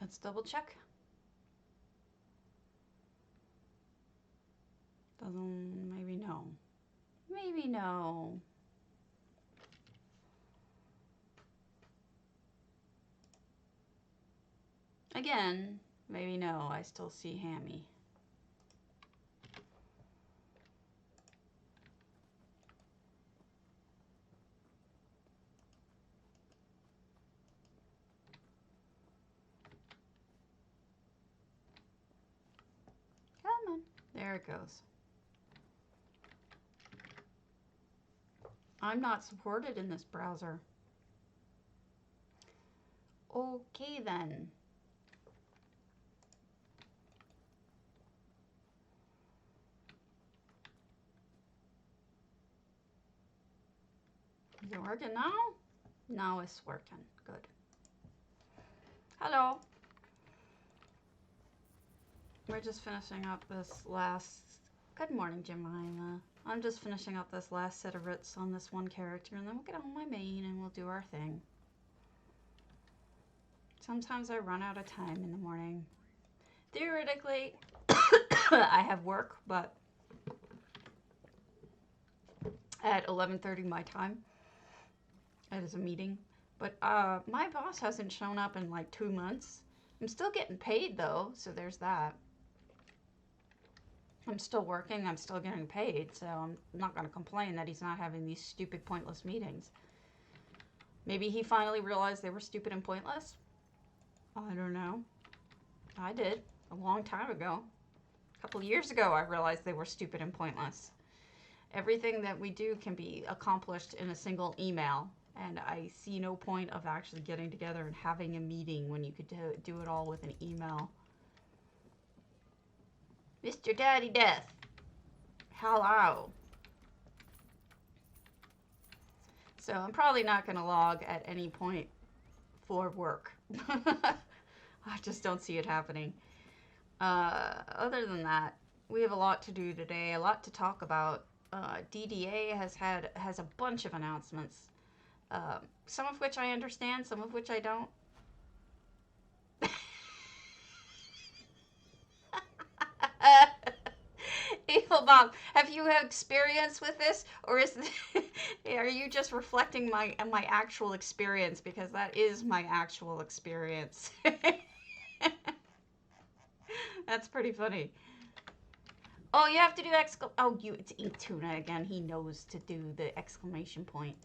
Let's double check. Doesn't, maybe no. Maybe no. Again, maybe no. I still see hammy. Come on. There it goes. I'm not supported in this browser. Okay then. Is it working now? Now it's working. Good. Hello. We're just finishing up this last... Good morning, Jemima. I'm just finishing up this last set of writs on this one character, and then we'll get on my main and we'll do our thing. Sometimes I run out of time in the morning. Theoretically, I have work, but at 11:30 my time, it is a meeting. But my boss hasn't shown up in like 2 months. I'm still getting paid though, so there's that. I'm still working, I'm still getting paid, so I'm not going to complain that he's not having these stupid, pointless meetings. Maybe he finally realized they were stupid and pointless? I don't know. I did, a long time ago. A couple of years ago, I realized they were stupid and pointless. Everything that we do can be accomplished in a single email, and I see no point of actually getting together and having a meeting when you could do it all with an email. Mr. Daddy Death. Hello. So I'm probably not going to log at any point for work. I just don't see it happening. Other than that, we have a lot to do today, a lot to talk about. DDA has a bunch of announcements, some of which I understand, some of which I don't. Evil Bob, have you had experience with this, or are you just reflecting my actual experience? Because that is my actual experience. That's pretty funny. Oh, you have to do it's Ink Tuna again. He knows to do the exclamation point.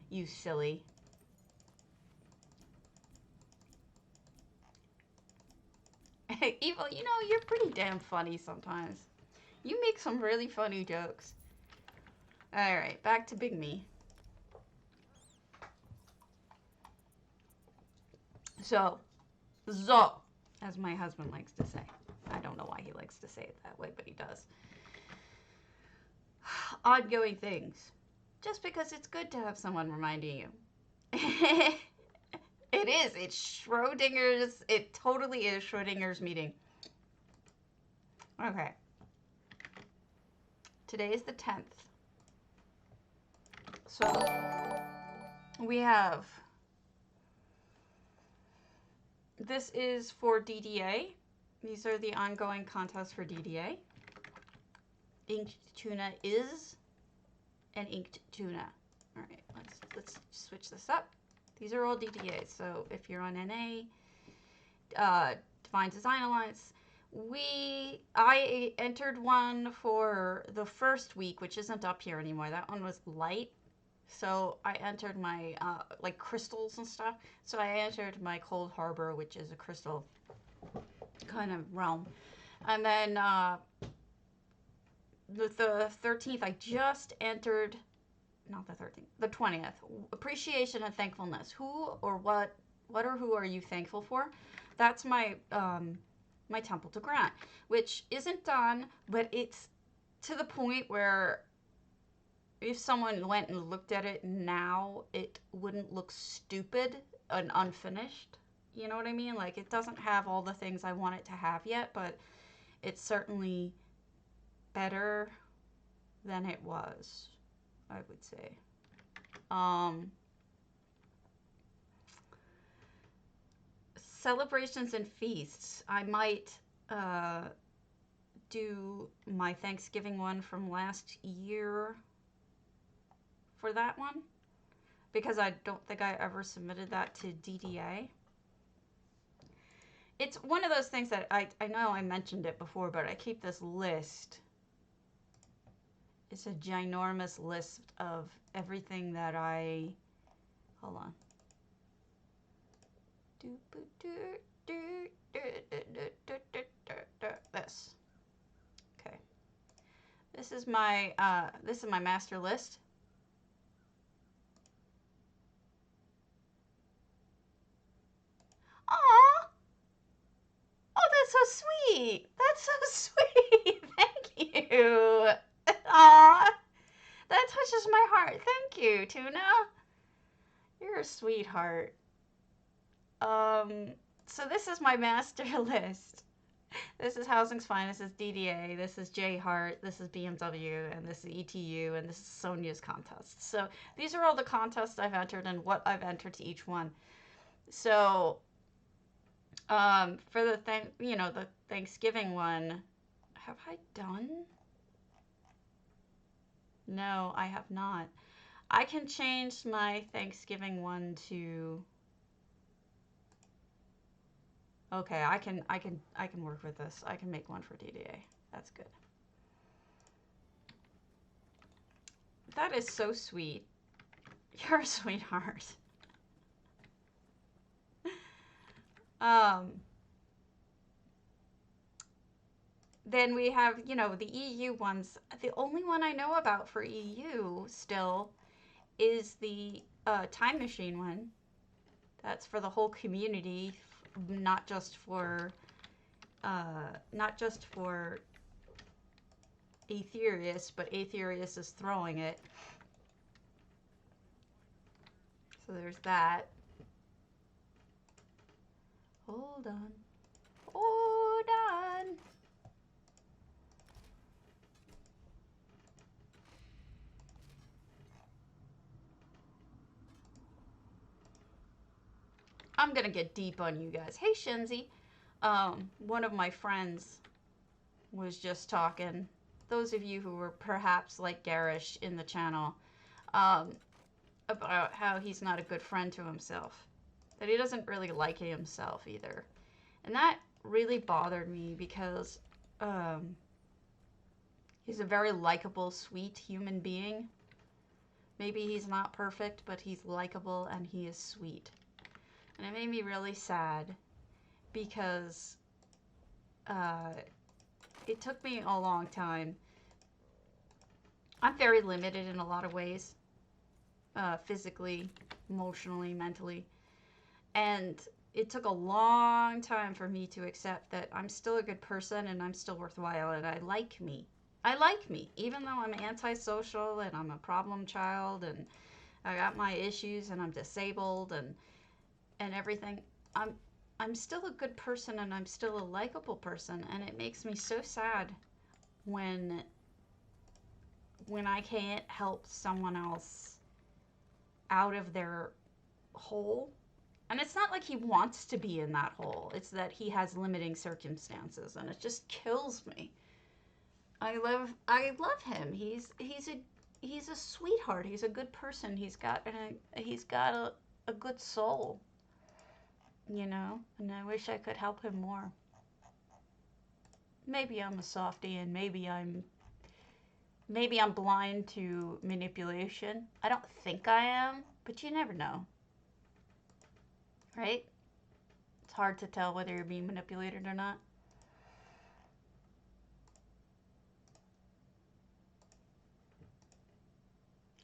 You silly. Evil, you know, you're pretty damn funny sometimes. You make some really funny jokes. Alright, back to Big Me. So, as my husband likes to say. I don't know why he likes to say it that way, but he does. Ongoing things. Just because it's good to have someone reminding you. It is. It's Schrodinger's. It totally is Schrodinger's meeting. Okay. Today is the 10th. So, we have... This is for DDA. These are the ongoing contests for DDA. Inked Tuna is an Inked Tuna. All right, let's switch this up. These are all DDAs. So if you're on NA, Divine Design Alliance, I entered one for the first week, which isn't up here anymore. That one was light. So I entered my, like crystals and stuff. So I entered my Cold Harbor, which is a crystal kind of realm. And then the 13th, I just entered, not the 13th, the 20th. Appreciation and thankfulness. Who or what or who are you thankful for? That's my my temple to grant, which isn't done, but it's to the point where if someone went and looked at it now, it wouldn't look stupid and unfinished. You know what I mean? Like, it doesn't have all the things I want it to have yet, but it's certainly better than it was, I would say. celebrations and feasts. I might do my Thanksgiving one from last year for that one, because I don't think I ever submitted that to DDA. It's one of those things that I know I mentioned it before, but I keep this list. It's a ginormous list of everything that I... Hold on. This. Okay. This is my master list. Aww. Oh, that's so sweet. That's so sweet. Thank you. Aww. That touches my heart. Thank you, Tuna. You're a sweetheart. So this is my master list. This is Housing's Finest, this is DDA, this is J Hart, this is BMW, and this is ETU, and this is Sonia's contest. So these are all the contests I've entered and what I've entered to each one. So for the the Thanksgiving one, have I done? No, I have not. I can change my Thanksgiving one to... Okay, I can work with this. I can make one for DDA. That's good. That is so sweet. You're a sweetheart. Then we have, the EU ones. The only one I know about for EU still is the time machine one. That's for the whole community, not just for Aetherius, but Aetherius is throwing it. So there's that. Hold on. Hold on. I'm gonna get deep on you guys. Hey, Shinzi. One of my friends was just talking, those of you who were perhaps like Garish in the channel, about how he's not a good friend to himself. That he doesn't really like himself either. And that really bothered me because he's a very likable, sweet human being. Maybe he's not perfect, but he's likable and he is sweet. And it made me really sad because it took me a long time. I'm very limited in a lot of ways, physically, emotionally, mentally. And it took a long time for me to accept that I'm still a good person and I'm still worthwhile and I like me. I like me, even though I'm antisocial and I'm a problem child and I got my issues and I'm disabled and everything. I'm still a good person and I'm still a likable person, and it makes me so sad when I can't help someone else out of their hole. And it's not like he wants to be in that hole. It's that he has limiting circumstances, and it just kills me. I love him. He's a sweetheart. He's a good person. He's got a good soul. And I wish I could help him more. Maybe I'm a softie and maybe I'm blind to manipulation. I don't think I am, but you never know. Right? It's hard to tell whether you're being manipulated or not.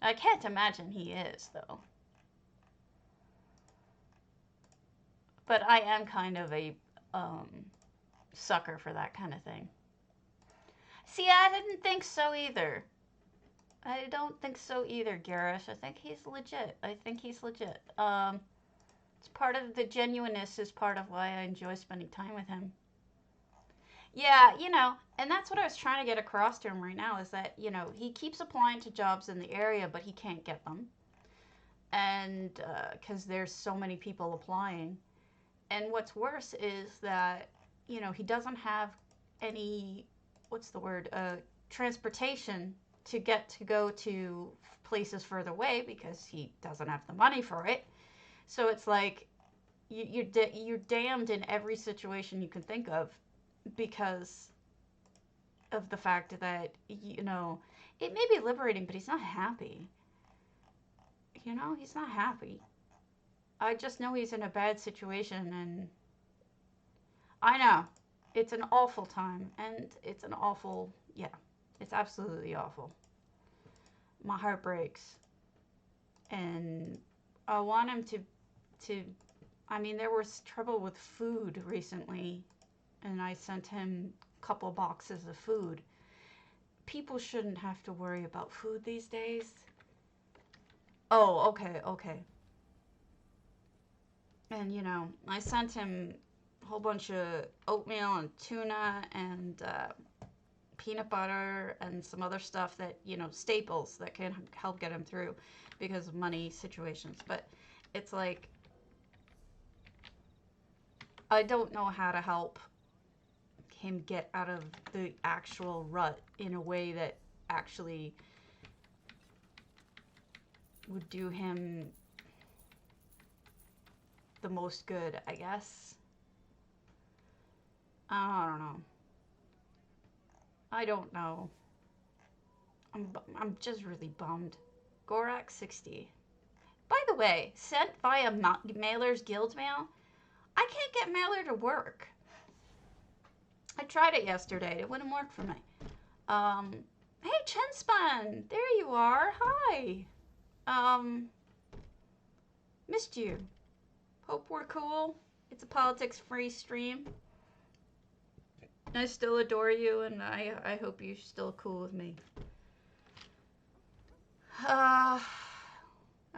I can't imagine he is, though. But I am kind of a sucker for that kind of thing. See, I didn't think so either. I don't think so either, Garish. I think he's legit. It's part of the genuineness is part of why I enjoy spending time with him. Yeah, and that's what I was trying to get across to him right now is that, he keeps applying to jobs in the area, but he can't get them. And because there's so many people applying. And what's worse is that, you know, he doesn't have any, what's the word, transportation to go to places further away because he doesn't have the money for it. So it's like you're damned in every situation you can think of because of the fact that, you know, it may be liberating, but he's not happy. You know, he's not happy. I just know he's in a bad situation, and I know it's an awful time, and it's an awful, yeah, it's absolutely awful. My heart breaks, and I want him to, I mean, there was trouble with food recently, and I sent him a couple boxes of food. People shouldn't have to worry about food these days. Oh, okay, okay. And, you know, I sent him a whole bunch of oatmeal and tuna and peanut butter and some other stuff that, you know, staples that can help get him through because of money situations. But it's like, I don't know how to help him get out of the actual rut in a way that actually would do him the most good, I guess. I don't know. I don't know. I'm just really bummed. Gorak 60. By the way, sent via Mailer's Guild Mail, I can't get Mailer to work. I tried it yesterday. It wouldn't work for me. Hey, Chinspun! There you are. Hi. Missed you. Hope we're cool. It's a politics-free stream. I still adore you, and I hope you're still cool with me. I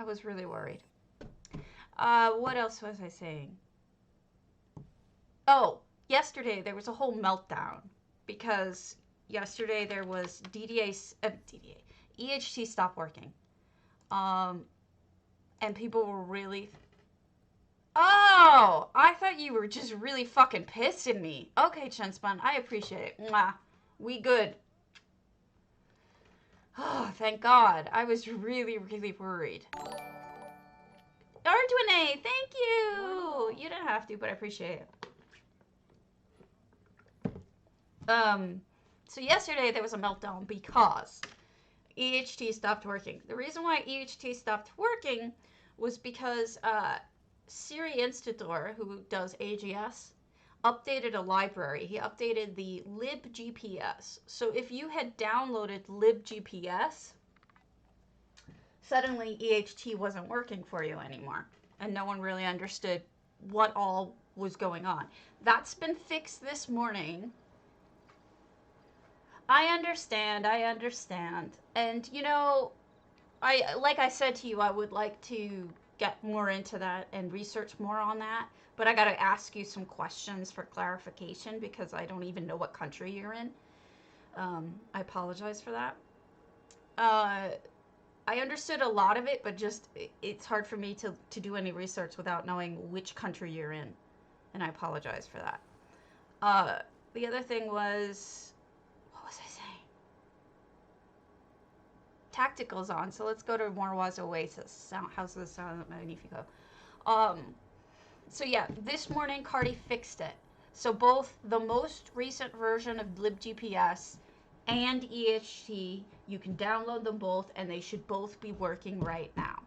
was really worried. What else was I saying? Oh, yesterday there was a whole meltdown because yesterday there was EHT stopped working. And people were really... Oh, I thought you were just really fucking pissed at me. Okay, Chinspun, I appreciate it. Mwah. We good. Oh, thank God. I was really, really worried. Arduine, thank you. You didn't have to, but I appreciate it. So yesterday there was a meltdown because EHT stopped working. The reason why EHT stopped working was because Siri Instator, who does AGS, updated a library. He updated the libgps. So if you had downloaded libgps, suddenly EHT wasn't working for you anymore. And no one really understood what all was going on. That's been fixed this morning. I understand. And, you know, like I said to you, I would like to get more into that and research more on that. But I got to ask you some questions for clarification because I don't even know what country you're in. I apologize for that. I understood a lot of it, but just it's hard for me to do any research without knowing which country you're in. And I apologize for that. The other thing was... What was I saying? Tactical's on, so let's go to Morwha's Oasis. House of the Silent Magnifico. So yeah, this morning Cardi fixed it. So both the most recent version of libgps and EHT, you can download them both, and they should both be working right now.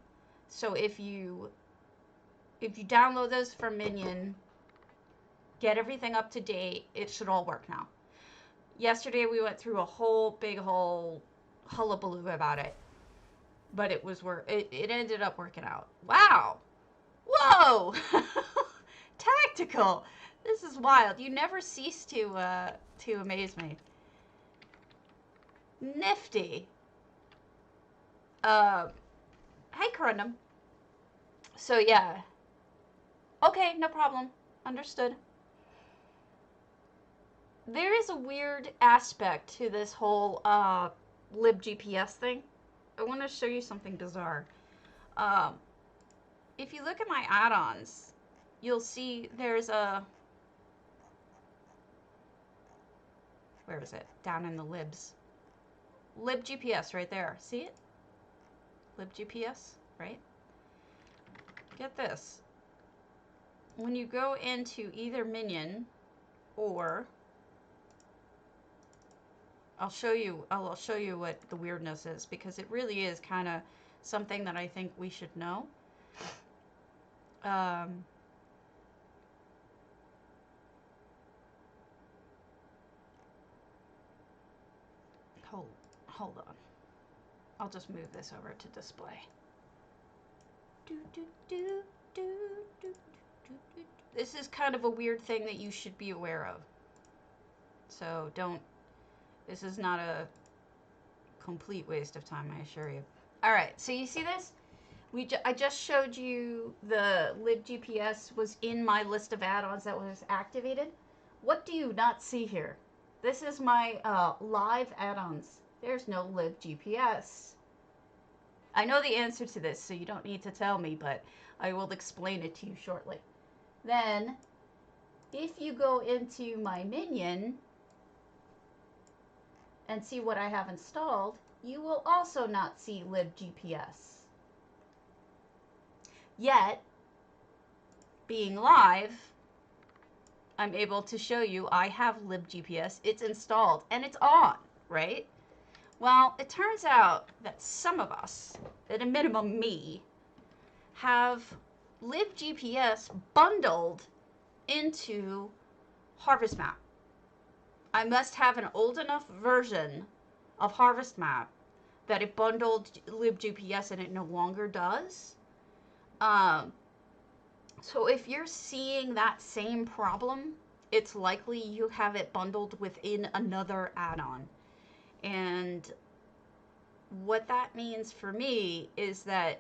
So if you download those from Minion, get everything up to date, it should all work now. Yesterday we went through a whole big hullabaloo about it, but it ended up working out. Wow. Whoa. Tactical. This is wild. You never cease to amaze me. Nifty. Hey, Corundum. So yeah. Okay, no problem. Understood. There is a weird aspect to this whole libgps thing. I want to show you something bizarre. If you look at my add-ons, you'll see there's a, where is it? Down in the libs. Lib GPS right there. See it? Lib GPS, right? Get this. When you go into either minion or I'll show you what the weirdness is, because it really is kind of something that I think we should know. Hold on. I'll just move this over to display. This is kind of a weird thing that you should be aware of. So this is not a complete waste of time, I assure you. All right, so you see this? I just showed you the Lib GPS was in my list of add-ons that was activated. What do you not see here? This is my live add-ons. There's no Lib GPS. I know the answer to this, so you don't need to tell me, but I will explain it to you shortly. Then, if you go into my minion and see what I have installed, you will also not see Lib GPS. Yet, being live, I'm able to show you I have Lib GPS. It's installed and it's on, right? Well, it turns out that some of us, at a minimum me, have Lib GPS bundled into Harvest Map. I must have an old enough version of Harvest Map that it bundled Lib GPS and it no longer does. So if you're seeing that same problem, it's likely you have it bundled within another add-on. And what that means for me is that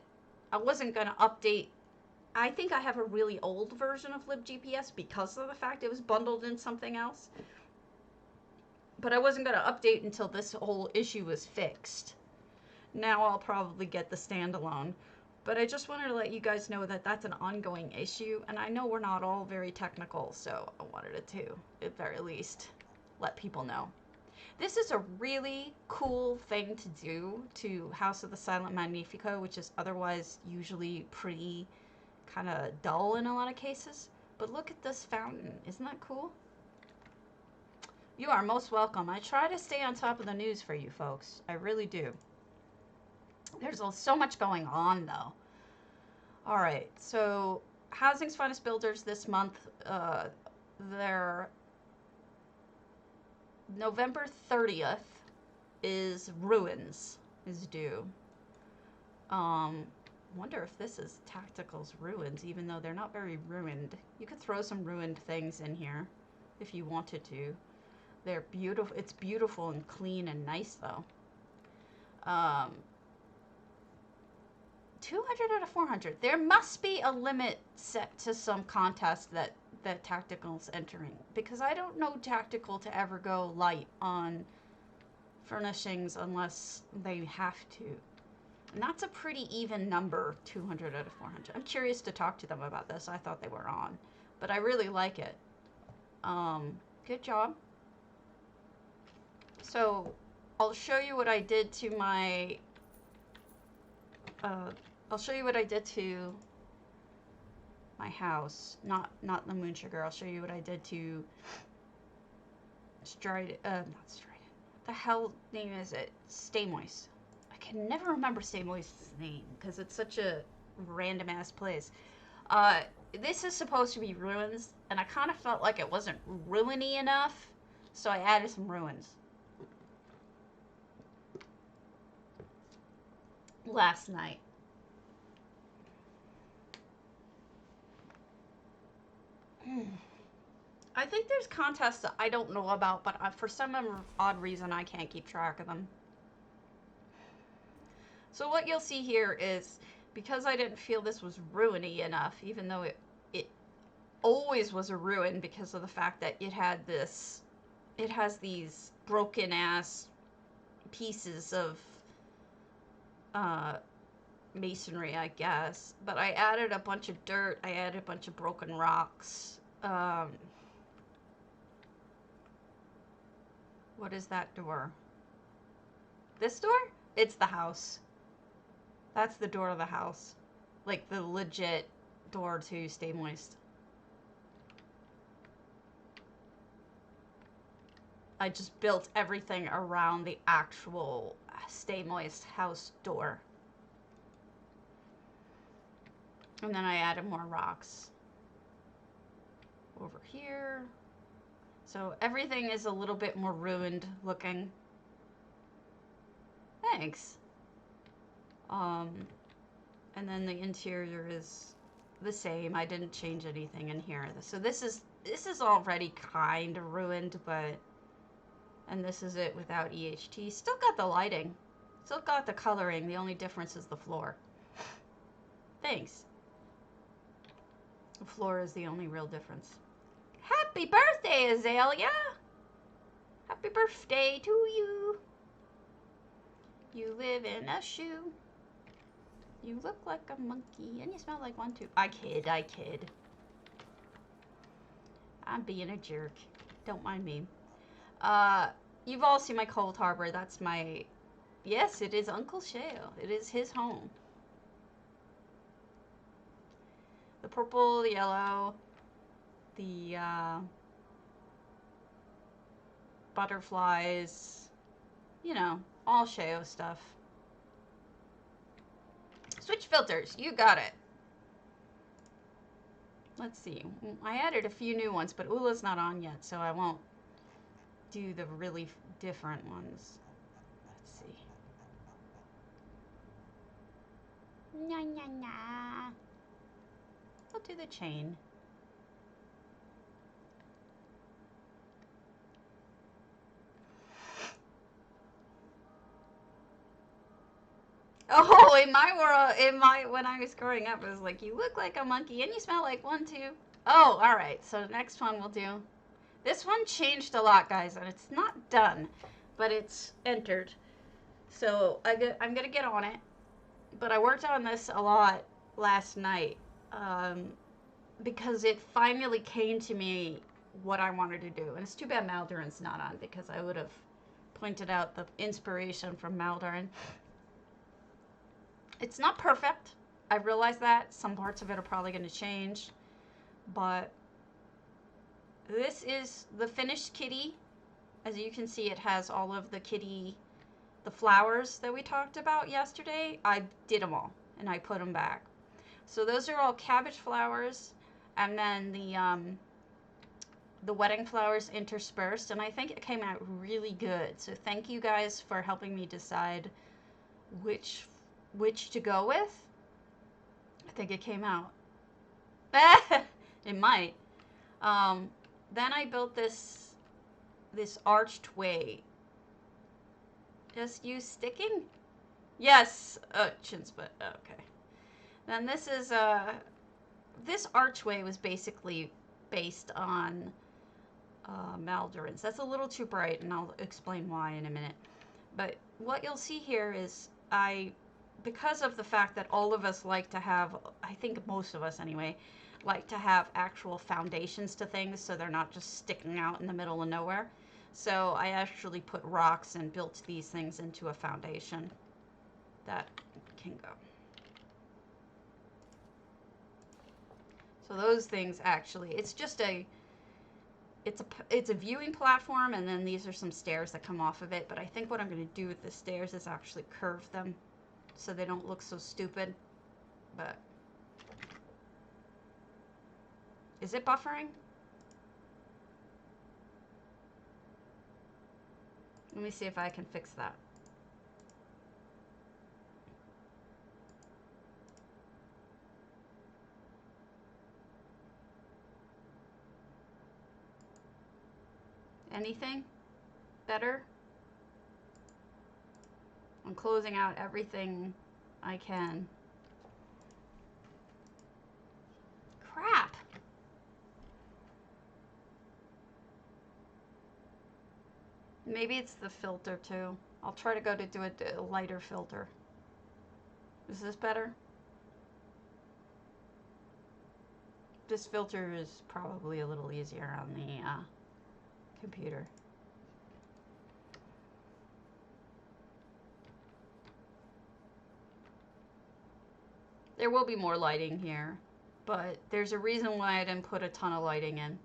I wasn't going to update. I think I have a really old version of libgps because of the fact it was bundled in something else. But I wasn't going to update until this whole issue was fixed. Now I'll probably get the standalone. But I just wanted to let you guys know that that's an ongoing issue. And I know we're not all very technical, so I wanted to, at very least, let people know. This is a really cool thing to do to House of the Silent Magnifico, which is otherwise usually pretty kind of dull in a lot of cases. But look at this fountain. Isn't that cool? You are most welcome. I try to stay on top of the news for you folks. I really do. There's so much going on, though. All right, so Housing's Finest Builders this month, their November 30th is Ruins is due. Wonder if this is Tactical's Ruins, even though they're not very ruined. You could throw some ruined things in here if you wanted to. They're beautiful. It's beautiful and clean and nice, though. 200 out of 400. There must be a limit set to some contest that Tactical's entering, because I don't know Tactical to ever go light on furnishings unless they have to. And that's a pretty even number, 200 out of 400. I'm curious to talk to them about this. I thought they were on, but I really like it. Good job. So I'll show you what I did to my house. Not the moon sugar. I'll show you what I did to strident. Not strident. What the hell name is it? Staymoist. I can never remember Staymoist's name because it's such a random ass place. This is supposed to be ruins, and I kind of felt like it wasn't ruiny enough, so I added some ruins. Last night. I think there's contests that I don't know about, but for some odd reason I can't keep track of them. So what you'll see here is, because I didn't feel this was ruiny enough, even though it always was a ruin because of the fact that it has these broken ass pieces of masonry, I guess. But I added a bunch of dirt. I added a bunch of broken rocks. What is that door? This door? It's the house. That's the door of the house. Like the legit door to Stay Moist. I just built everything around the actual Stay Moist house door. And then I added more rocks over here. So everything is a little bit more ruined looking. Thanks. And then the interior is the same. I didn't change anything in here. So this is already kind of ruined, but, and this is it without EHT. Still got the lighting. Still got the coloring. The only difference is the floor. Thanks. The floor is the only real difference. Happy birthday, Azalea! Happy birthday to you. You live in a shoe. You look like a monkey, and you smell like one too. I kid. I'm being a jerk. Don't mind me. You've all seen my Cold Harbor. That's my... Yes, it is Uncle Shale. It is his home. The purple, the yellow, the butterflies, you know, all Sheo stuff. Switch filters, you got it. Let's see, I added a few new ones, but Ula's not on yet, so I won't do the really different ones. Let's see. Nah, nah, nah. I'll do the chain. Oh, in my world, when I was growing up, it was like, you look like a monkey and you smell like one too. Oh, all right. So the next one we'll do. This one changed a lot, guys, and it's not done, but it's entered. So I'm gonna get on it. But I worked on this a lot last night because it finally came to me what I wanted to do. And it's too bad Maldarin's not on, because I would have pointed out the inspiration from Maldarin. It's not perfect. I realize that. Some parts of it are probably going to change. But this is the finished kitty. As you can see, it has all of the the flowers that we talked about yesterday. I did them all, and I put them back. So those are all cabbage flowers, and then the wedding flowers interspersed, and I think it came out really good. So thank you guys for helping me decide which to go with. I think it came out. It might. Then I built this arched way. Just use sticking? Yes. Chinspun. Okay. Then this is this archway was basically based on Maldarin's. That's a little too bright, and I'll explain why in a minute. But what you'll see here is because of the fact that all of us like to have, I think most of us anyway, like to have actual foundations to things, so they're not just sticking out in the middle of nowhere. So I actually put rocks and built these things into a foundation that can go. So those things actually, it's just it's a viewing platform, and then these are some stairs that come off of it. But I think what I'm going to do with the stairs is actually curve them so they don't look so stupid. But is it buffering? Let me see if I can fix that. Anything better? I'm closing out everything I can. Crap! Maybe it's the filter too. I'll try to go to do a lighter filter. Is this better? This filter is probably a little easier on the computer. There will be more lighting here, but there's a reason why I didn't put a ton of lighting in.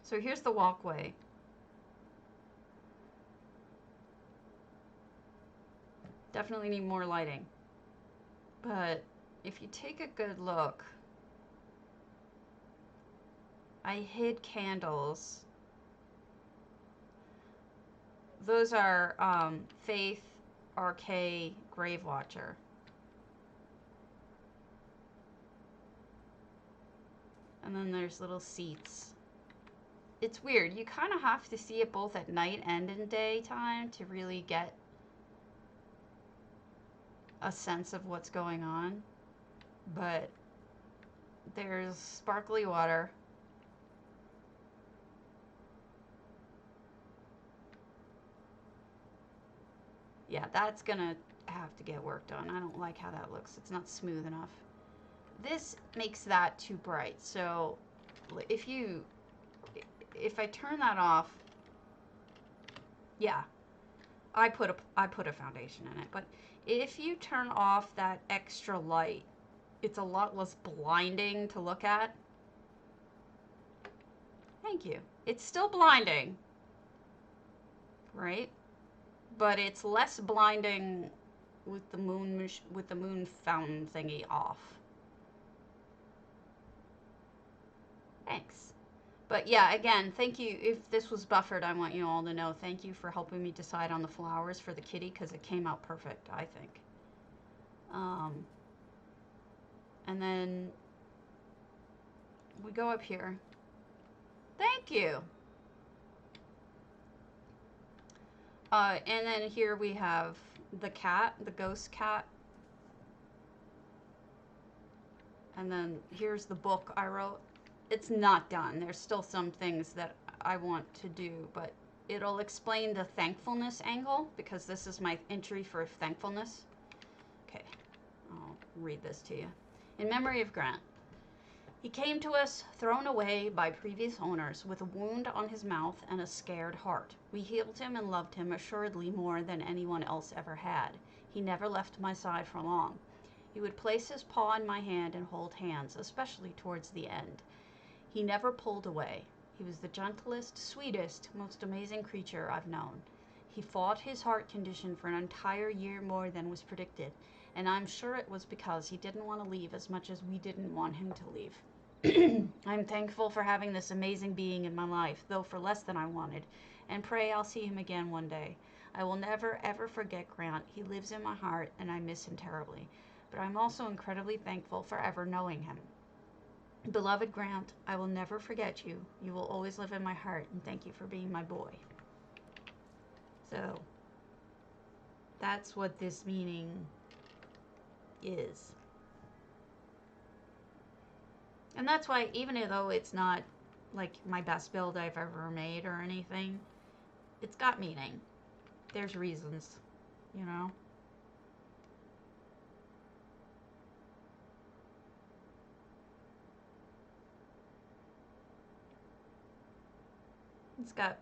So here's the walkway. Definitely need more lighting. But if you take a good look, I hid candles. Those are Faith, RK, Grave Watcher. And then there's little seats. It's weird. You kind of have to see it both at night and in daytime to really get a sense of what's going on. But there's sparkly water. Yeah, that's gonna have to get worked on. I don't like how that looks. It's not smooth enough. This makes that too bright. So if I turn that off, yeah, I put a foundation in it. But if you turn off that extra light, it's a lot less blinding to look at. Thank you. It's still blinding, right? But it's less blinding with the moon fountain thingy off. Thanks. But yeah, again, thank you. If this was buffered, I want you all to know thank you for helping me decide on the flowers for the kitty, because it came out perfect, I think. And then we go up here. Thank you. And then here we have the cat, the ghost cat. And then here's the book I wrote. It's not done. There's still some things that I want to do, but it'll explain the thankfulness angle, because this is my entry for thankfulness. Okay, I'll read this to you. In memory of Grant. He came to us thrown away by previous owners with a wound on his mouth and a scared heart. We healed him and loved him assuredly more than anyone else ever had. He never left my side for long. He would place his paw in my hand and hold hands, especially towards the end. He never pulled away. He was the gentlest, sweetest, most amazing creature I've known. He fought his heart condition for an entire year more than was predicted, and I'm sure it was because he didn't want to leave as much as we didn't want him to leave. I'm thankful for having this amazing being in my life, though for less than I wanted, and pray I'll see him again one day. I will never, ever forget Grant. He lives in my heart, and I miss him terribly. But I'm also incredibly thankful for ever knowing him. Beloved Grant, I will never forget you. You will always live in my heart, and thank you for being my boy. So, that's what this meaning is. And that's why, even though it's not like my best build I've ever made or anything, it's got meaning. There's reasons, you know?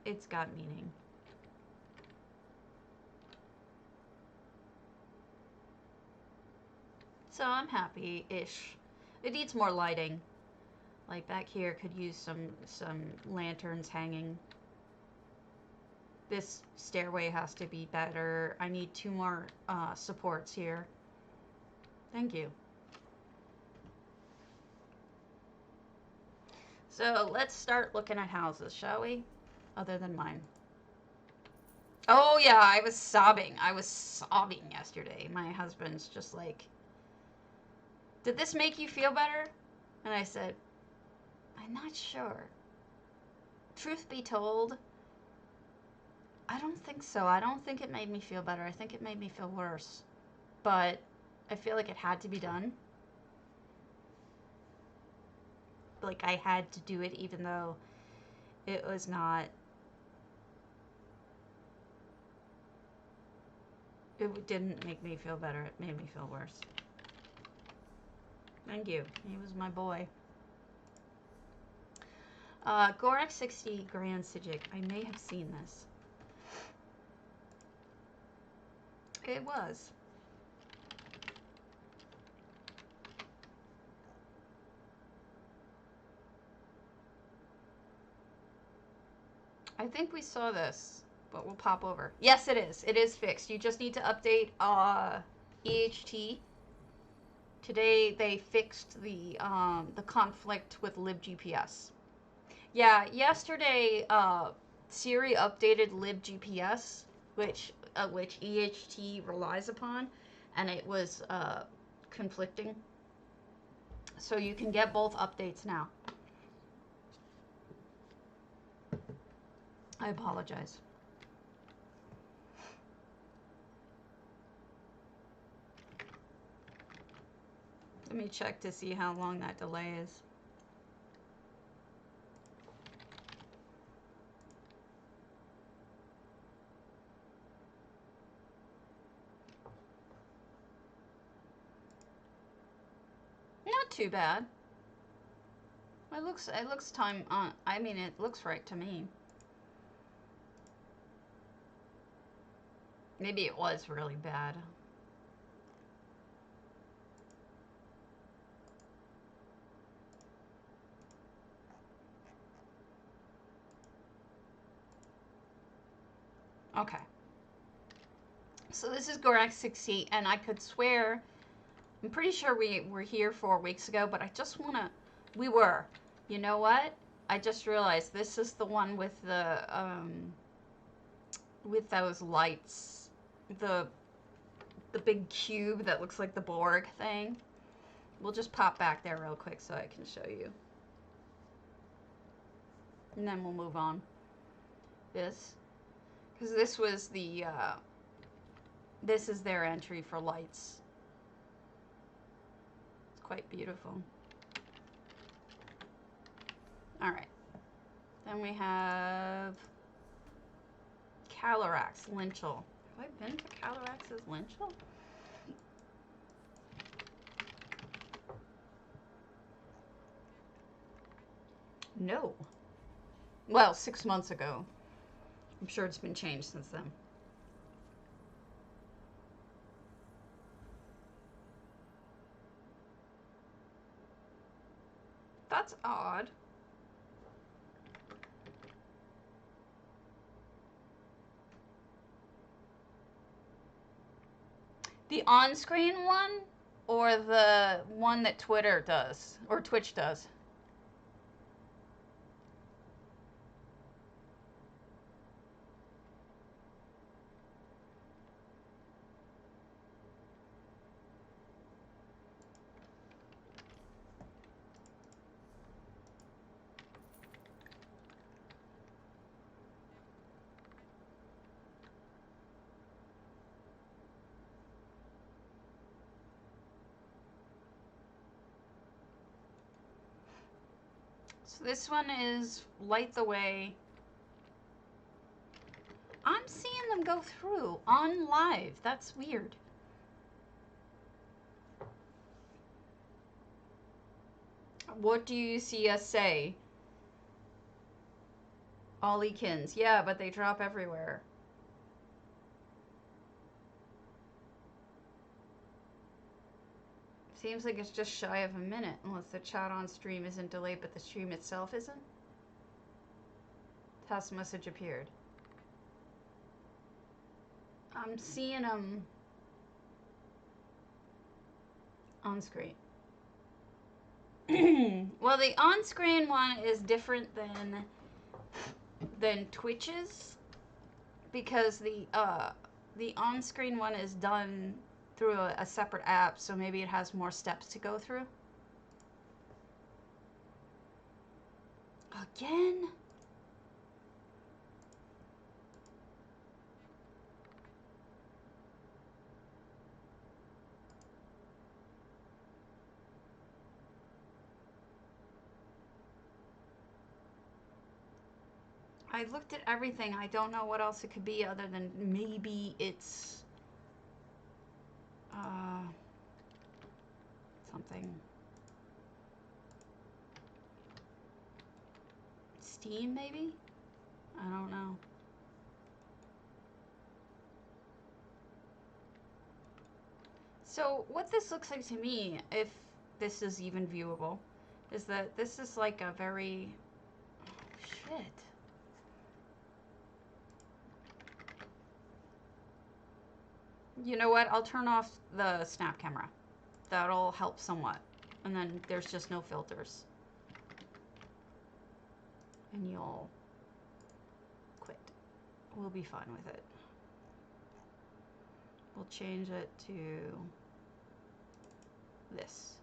It's got meaning. So I'm happy-ish. It needs more lighting. Like back here could use some lanterns hanging. This stairway has to be better. I need 2 more supports here. Thank you. So let's start looking at houses, shall we? Other than mine. Oh yeah, I was sobbing. I was sobbing yesterday. My husband's just like, did this make you feel better? And I said, I'm not sure. Truth be told, I don't think so. I don't think it made me feel better. I think it made me feel worse. But I feel like it had to be done. Like I had to do it even though it was not It didn't make me feel better. It made me feel worse. Thank you. He was my boy. Gorak 60 Grand Psijic. I may have seen this. It was. I think we saw this, but we'll pop over. Yes, it is. It is fixed. You just need to update EHT. Today they fixed the conflict with libgps. Yeah, yesterday Siri updated libgps, which EHT relies upon, and it was conflicting. So you can get both updates now. I apologize. Let me check to see how long that delay is. Not too bad. It looks time on. I mean, it looks right to me. Maybe it was really bad. Okay. So this is Gorak 60, and I could swear, I'm pretty sure we were here 4 weeks ago, but I just want to, we were. You know what? I just realized this is the one with the, with those lights. The big cube that looks like the Borg thing. We'll just pop back there real quick so I can show you. And then we'll move on. This. Because this was the, this is their entry for lights. It's quite beautiful. Alright. Then we have Calyrax, linchal. Have I been to Calyrax's linchal? No. Well, 6 months ago. I'm sure it's been changed since then. That's odd. The on-screen one or the one that Twitter does or Twitch does? So this one is Light the Way. I'm seeing them go through on live. That's weird. What do you see us say? Ollykins. Yeah, but they drop everywhere. Seems like it's just shy of a minute, unless the chat on stream isn't delayed, but the stream itself isn't. Task message appeared. I'm seeing them on screen. Well, the on-screen one is different than Twitch's, because the on-screen one is done through a separate app, so maybe it has more steps to go through. Again? I looked at everything. I don't know what else it could be other than maybe it's Something. Steam, maybe? I don't know. So what this looks like to me, if this is even viewable, is that this is like a very... Oh, shit. You know what? I'll turn off the snap camera. That'll help somewhat. And then there's just no filters. And you'll quit. We'll be fine with it. We'll change it to this.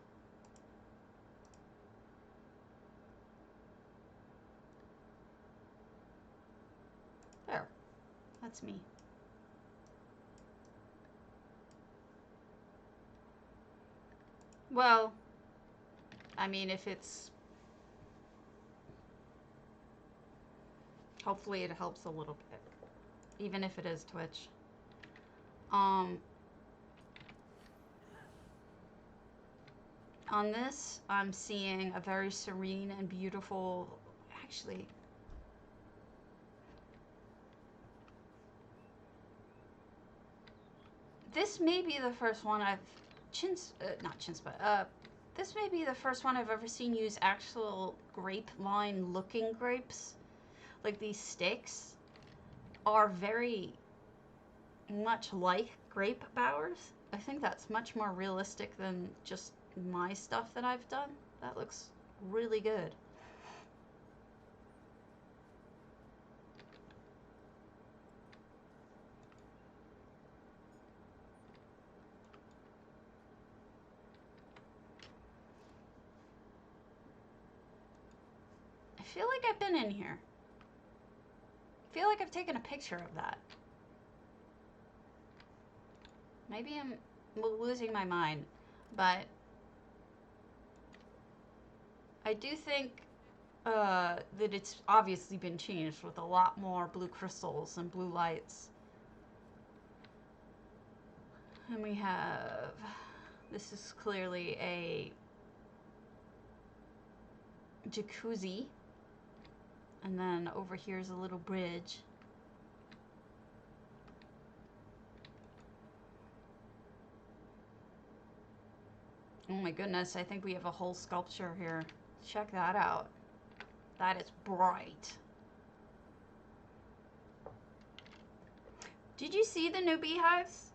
There. That's me. Well, I mean, if it's... Hopefully it helps a little bit. Even if it is Twitch. On this, I'm seeing a very serene and beautiful... Actually... This may be the first one I've... not chinspun. This may be the first one I've ever seen use actual grapevine looking grapes. Like, these sticks are very much like grape bowers. I think that's much more realistic than just my stuff that I've done. That looks really good. I feel like I've been in here. I feel like I've taken a picture of that. Maybe I'm losing my mind, but I do think that it's obviously been changed with a lot more blue crystals and blue lights. And we have, this is clearly a jacuzzi. And then over here is a little bridge. Oh my goodness, I think we have a whole sculpture here. Check that out. That is bright. Did you see the new beehives?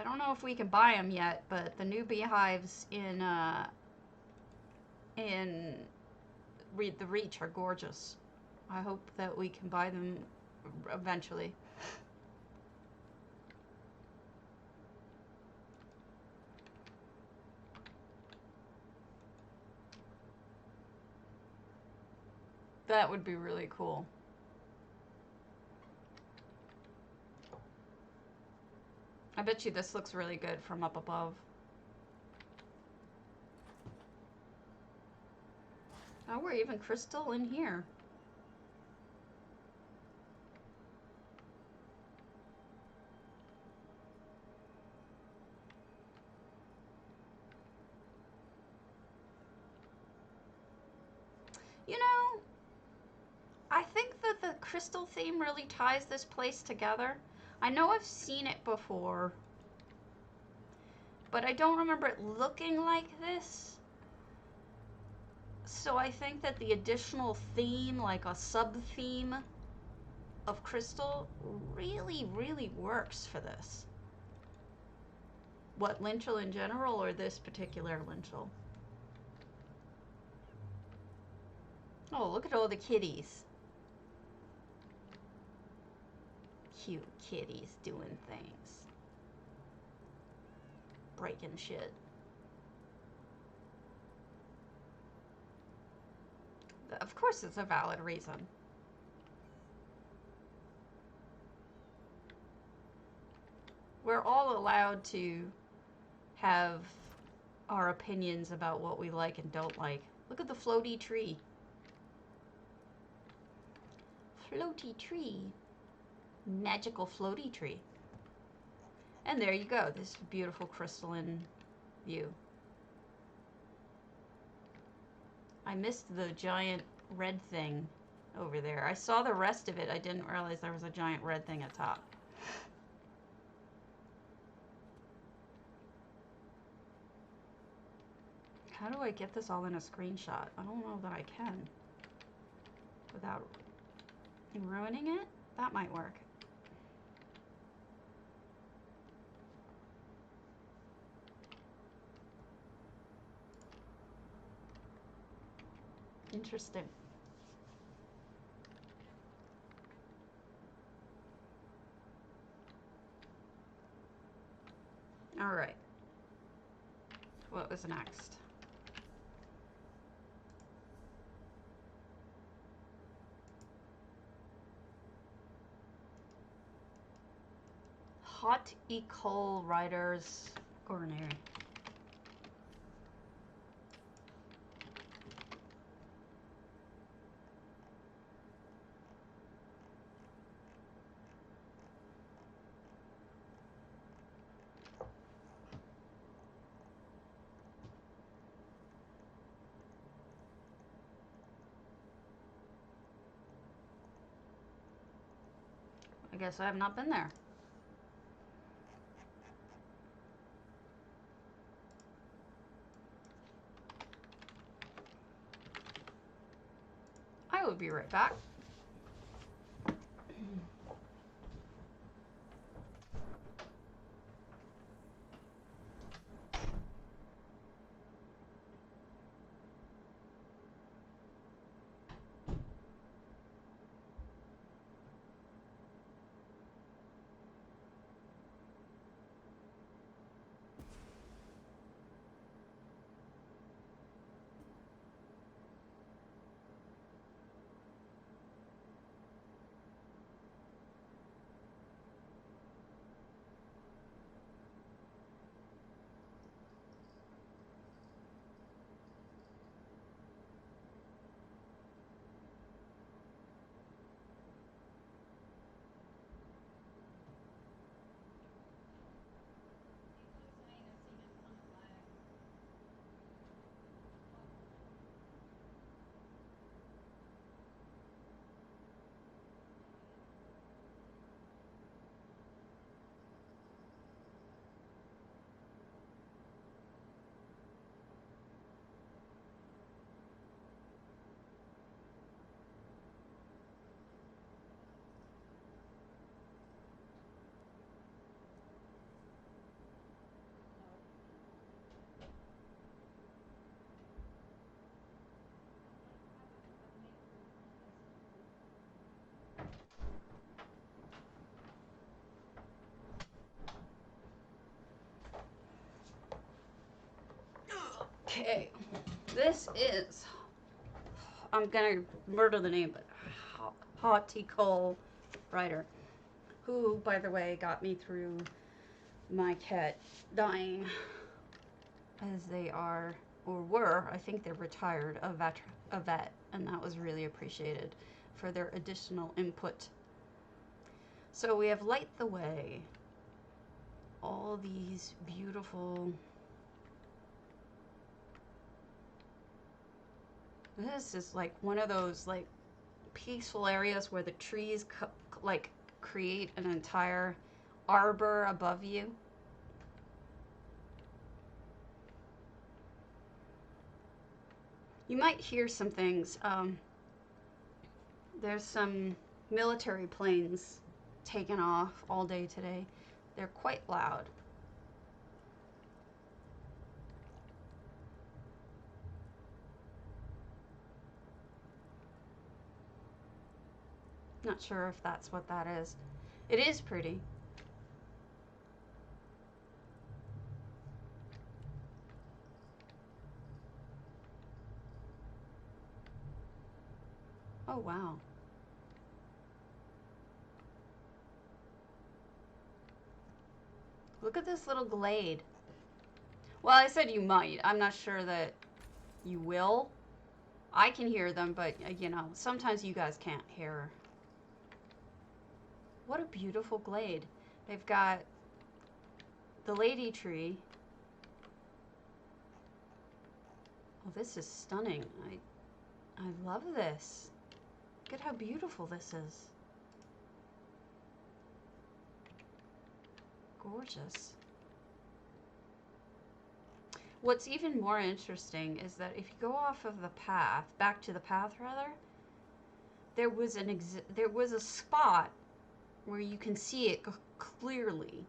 I don't know if we can buy them yet, but the new beehives in the Reach are gorgeous. I hope that we can buy them eventually. That would be really cool. I bet you this looks really good from up above. Oh, we're even crystal in here. You know, I think that the crystal theme really ties this place together. I know I've seen it before, but I don't remember it looking like this. So I think that the additional theme, like a sub-theme of crystal, really, really works for this. What, linchal in general, or this particular linchal? Oh, look at all the kitties. Cute kitties doing things. Breaking shit. Of course it's a valid reason. We're all allowed to have our opinions about what we like and don't like. Look at the floaty tree. Floaty tree. Magical floaty tree. And there you go, this beautiful crystalline view. I missed the giant red thing over there. I saw the rest of it. I didn't realize there was a giant red thing at top. How do I get this all in a screenshot? I don't know that I can. Without ruining it? That might work. Interesting. All right. What was next? HOTLC Riders Goronir. I guess I have not been there. I will be right back. Okay, this is, I'm gonna murder the name, but HOTLC Rider, who, by the way, got me through my cat dying, as they are, or were, I think they're retired, a vet, and that was really appreciated for their additional input. So we have Light the Way, all these beautiful, this is like one of those like peaceful areas where the trees like create an entire arbor above you. You might hear some things. There's some military planes taken off all day today. They're quite loud. Not sure if that's what that is. It is pretty. Oh, wow. Look at this little glade. Well, I said you might. I'm not sure that you will. I can hear them, but, you know, sometimes you guys can't hear. What a beautiful glade. They've got the lady tree. Oh, this is stunning. I love this. Look at how beautiful this is. Gorgeous. What's even more interesting is that if you go off of the path, back to the path rather, there was a spot where you can see it clearly.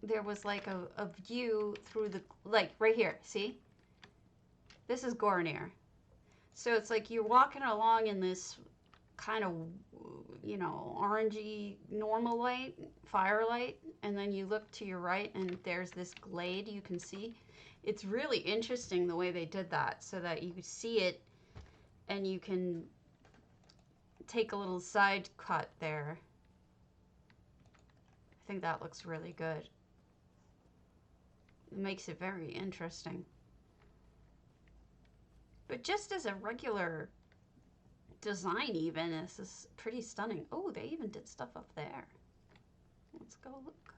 There was like a view through the, like right here, see? This is Goronir. So it's like you're walking along in this kind of, you know, orangey normal light, firelight, and then you look to your right and there's this glade you can see. It's really interesting the way they did that so that you see it and you can take a little side cut there. I think that looks really good. It makes it very interesting. But just as a regular design even, this is pretty stunning. Oh, they even did stuff up there. Let's go look.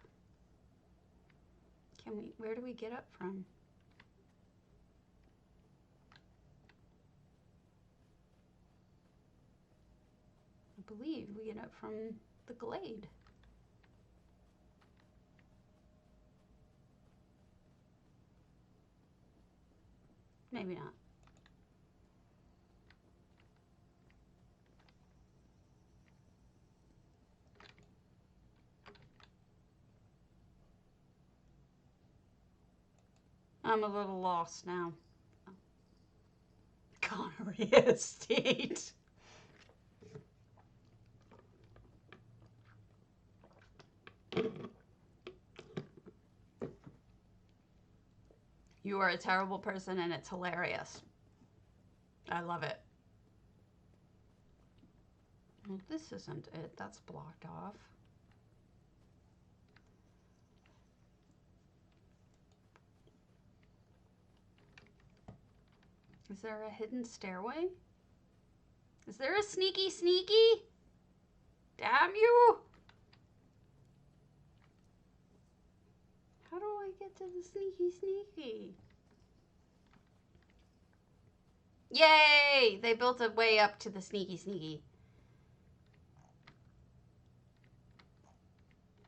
Can we, where do we get up from? I believe we get up from the Glade. Maybe not. I'm a little lost now. Gonorrhea state. You are a terrible person and it's hilarious. I love it. Well, this isn't it. That's blocked off. Is there a hidden stairway? Is there a sneaky sneaky? Damn you! How do I get to the sneaky sneaky? Yay! They built a way up to the sneaky sneaky.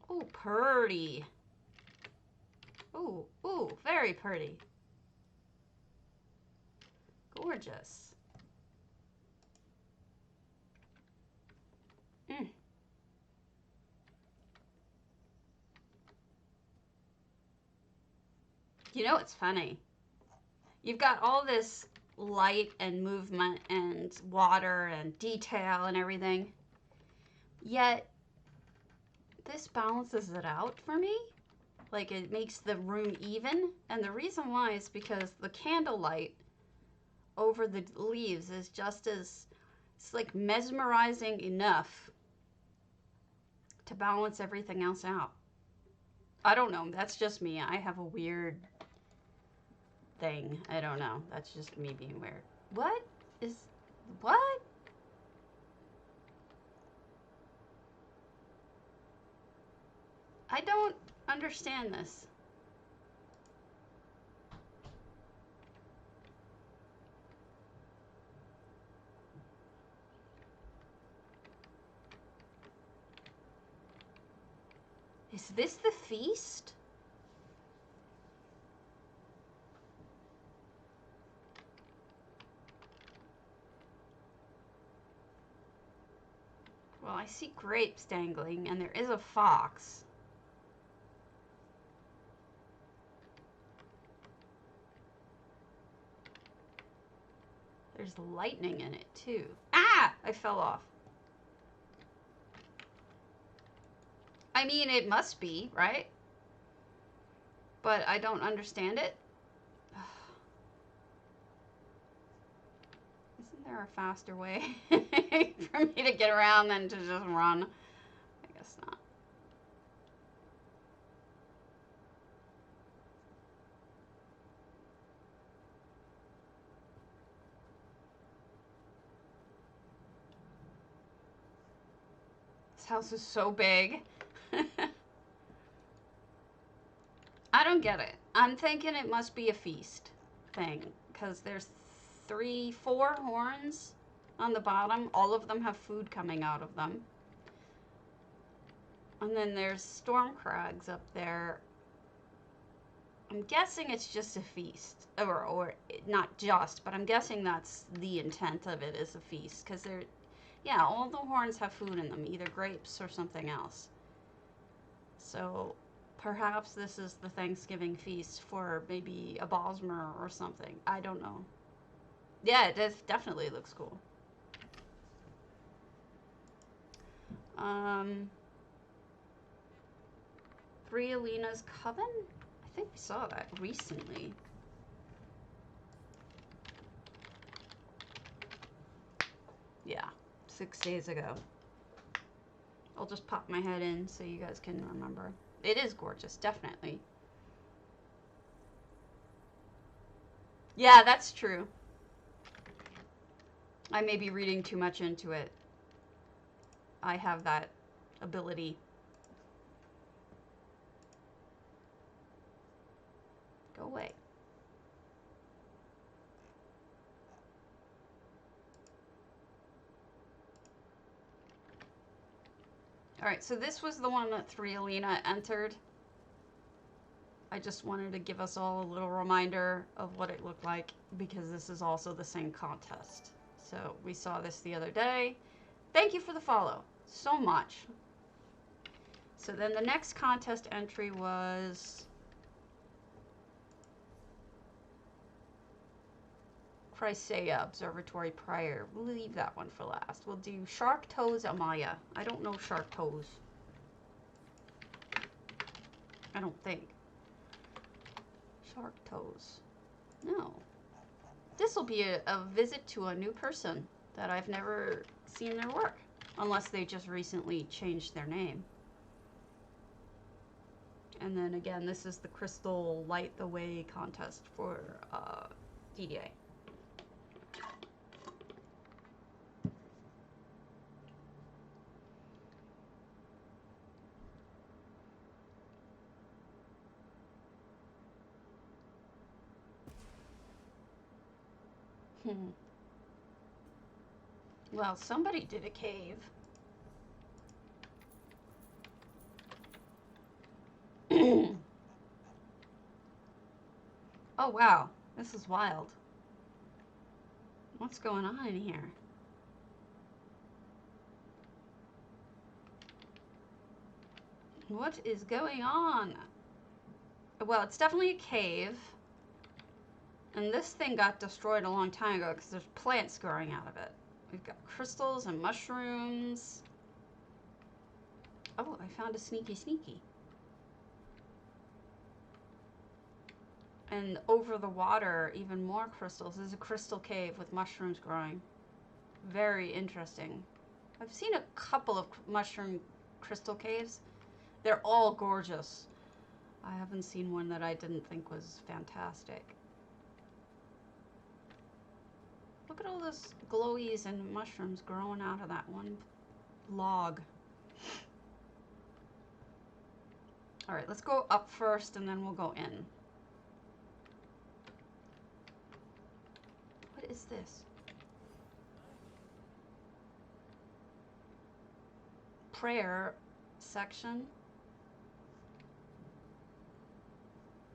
Oh, pretty. Ooh, ooh, very pretty. Gorgeous. Mm. You know what's funny? You've got all this light and movement and water and detail and everything, yet this balances it out for me. Like, it makes the room even, and the reason why is because the candlelight over the leaves is just as, it's like mesmerizing enough to balance everything else out. I don't know, that's just me. I have a weird thing. I don't know. That's just me being weird. What? I don't understand this. Is this the feast? Well, I see grapes dangling, and there is a fox. There's lightning in it, too. Ah! I fell off. I mean, it must be, right? But I don't understand it. Isn't there a faster way for me to get around than to just run? I guess not. house is so big. I don't get it. I'm thinking it must be a feast thing, because there's 4 horns on the bottom. All of them have food coming out of them. And then there's storm crags up there. I'm guessing it's just a feast. Or not just, but I'm guessing that's the intent of it, is a feast. Because they're, yeah, all the horns have food in them, either grapes or something else. So perhaps this is the Thanksgiving feast for maybe a Bosmer or something. I don't know. Yeah, it does, definitely looks cool. Brialina's Coven? I think we saw that recently. Yeah, 6 days ago. I'll just pop my head in so you guys can remember. It is gorgeous, definitely. Yeah, that's true. I may be reading too much into it. I have that ability. Go away. Alright, so this was the one that Threalina entered. I just wanted to give us all a little reminder of what it looked like, because this is also the same contest. So we saw this the other day. Thank you for the follow so much. So then the next contest entry was Chryseia Observatory Prior. We'll leave that one for last. We'll do Shark Toes Amaya. I don't know Shark Toes. I don't think. Shark Toes. No. This will be a visit to a new person that I've never seen their work. Unless they just recently changed their name. And then again, this is the Crystal Light the Way contest for DDA. Well, somebody did a cave. Oh, wow. This is wild. What's going on in here? What is going on? Well, it's definitely a cave. And this thing got destroyed a long time ago because there's plants growing out of it. We've got crystals and mushrooms. Oh, I found a sneaky. And over the water, even more crystals. There's a crystal cave with mushrooms growing. Very interesting. I've seen a couple of mushroom crystal caves. They're all gorgeous. I haven't seen one that I didn't think was fantastic. Look at all those glowies and mushrooms growing out of that one log. All right, let's go up first and then we'll go in. What is this? Prayer section.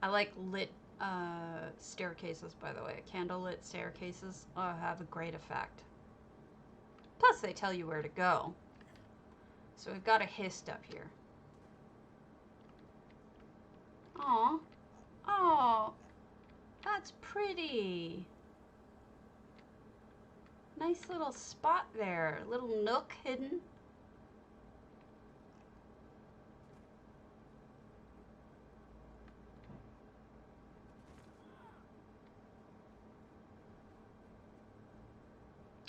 I like lit staircases, by the way. Candlelit staircases have a great effect. Plus, they tell you where to go. So we've got a hist up here. Aw. Oh, that's pretty. Nice little spot there. Little nook hidden.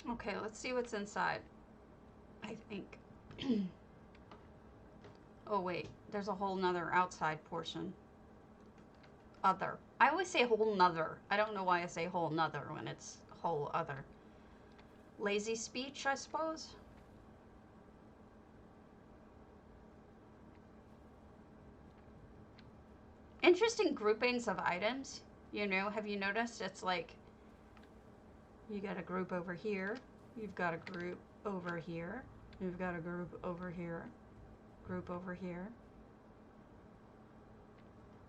Okay, let's see what's inside. I think. Oh wait, there's a whole nother outside portion. Other. I always say whole nother. I don't know why I say whole nother when it's whole other. Lazy speech, I suppose. interesting groupings of items. You know, have you noticed? It's like you got a group over here, you've got a group over here, you've got a group over here, group over here.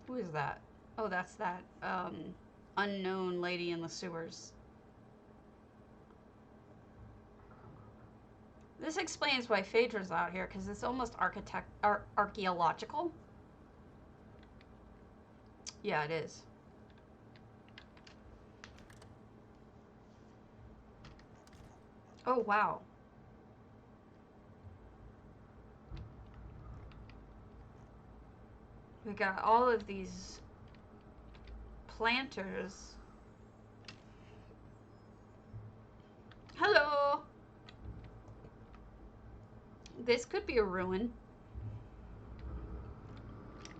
Who is that? Oh, that's that unknown lady in the sewers. This explains why Phaedra's out here, because it's almost archaeological. Yeah, it is. Oh, wow. We got all of these planters. Hello! This could be a ruin.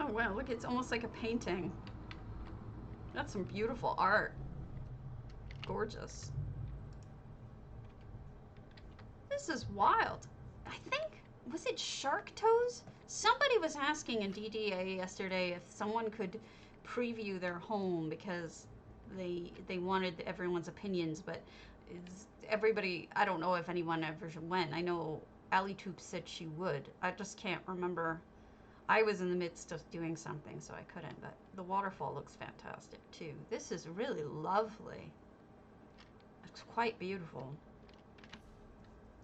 Oh wow, look, it's almost like a painting. That's some beautiful art. Gorgeous. This is wild. I think, was it shark toes? Somebody was asking in DDA yesterday if someone could preview their home because they wanted everyone's opinions, but everybody, I don't know if anyone ever went. I know AliTube said she would. I just can't remember. I was in the midst of doing something, so I couldn't, but the waterfall looks fantastic too. This is really lovely. It's quite beautiful.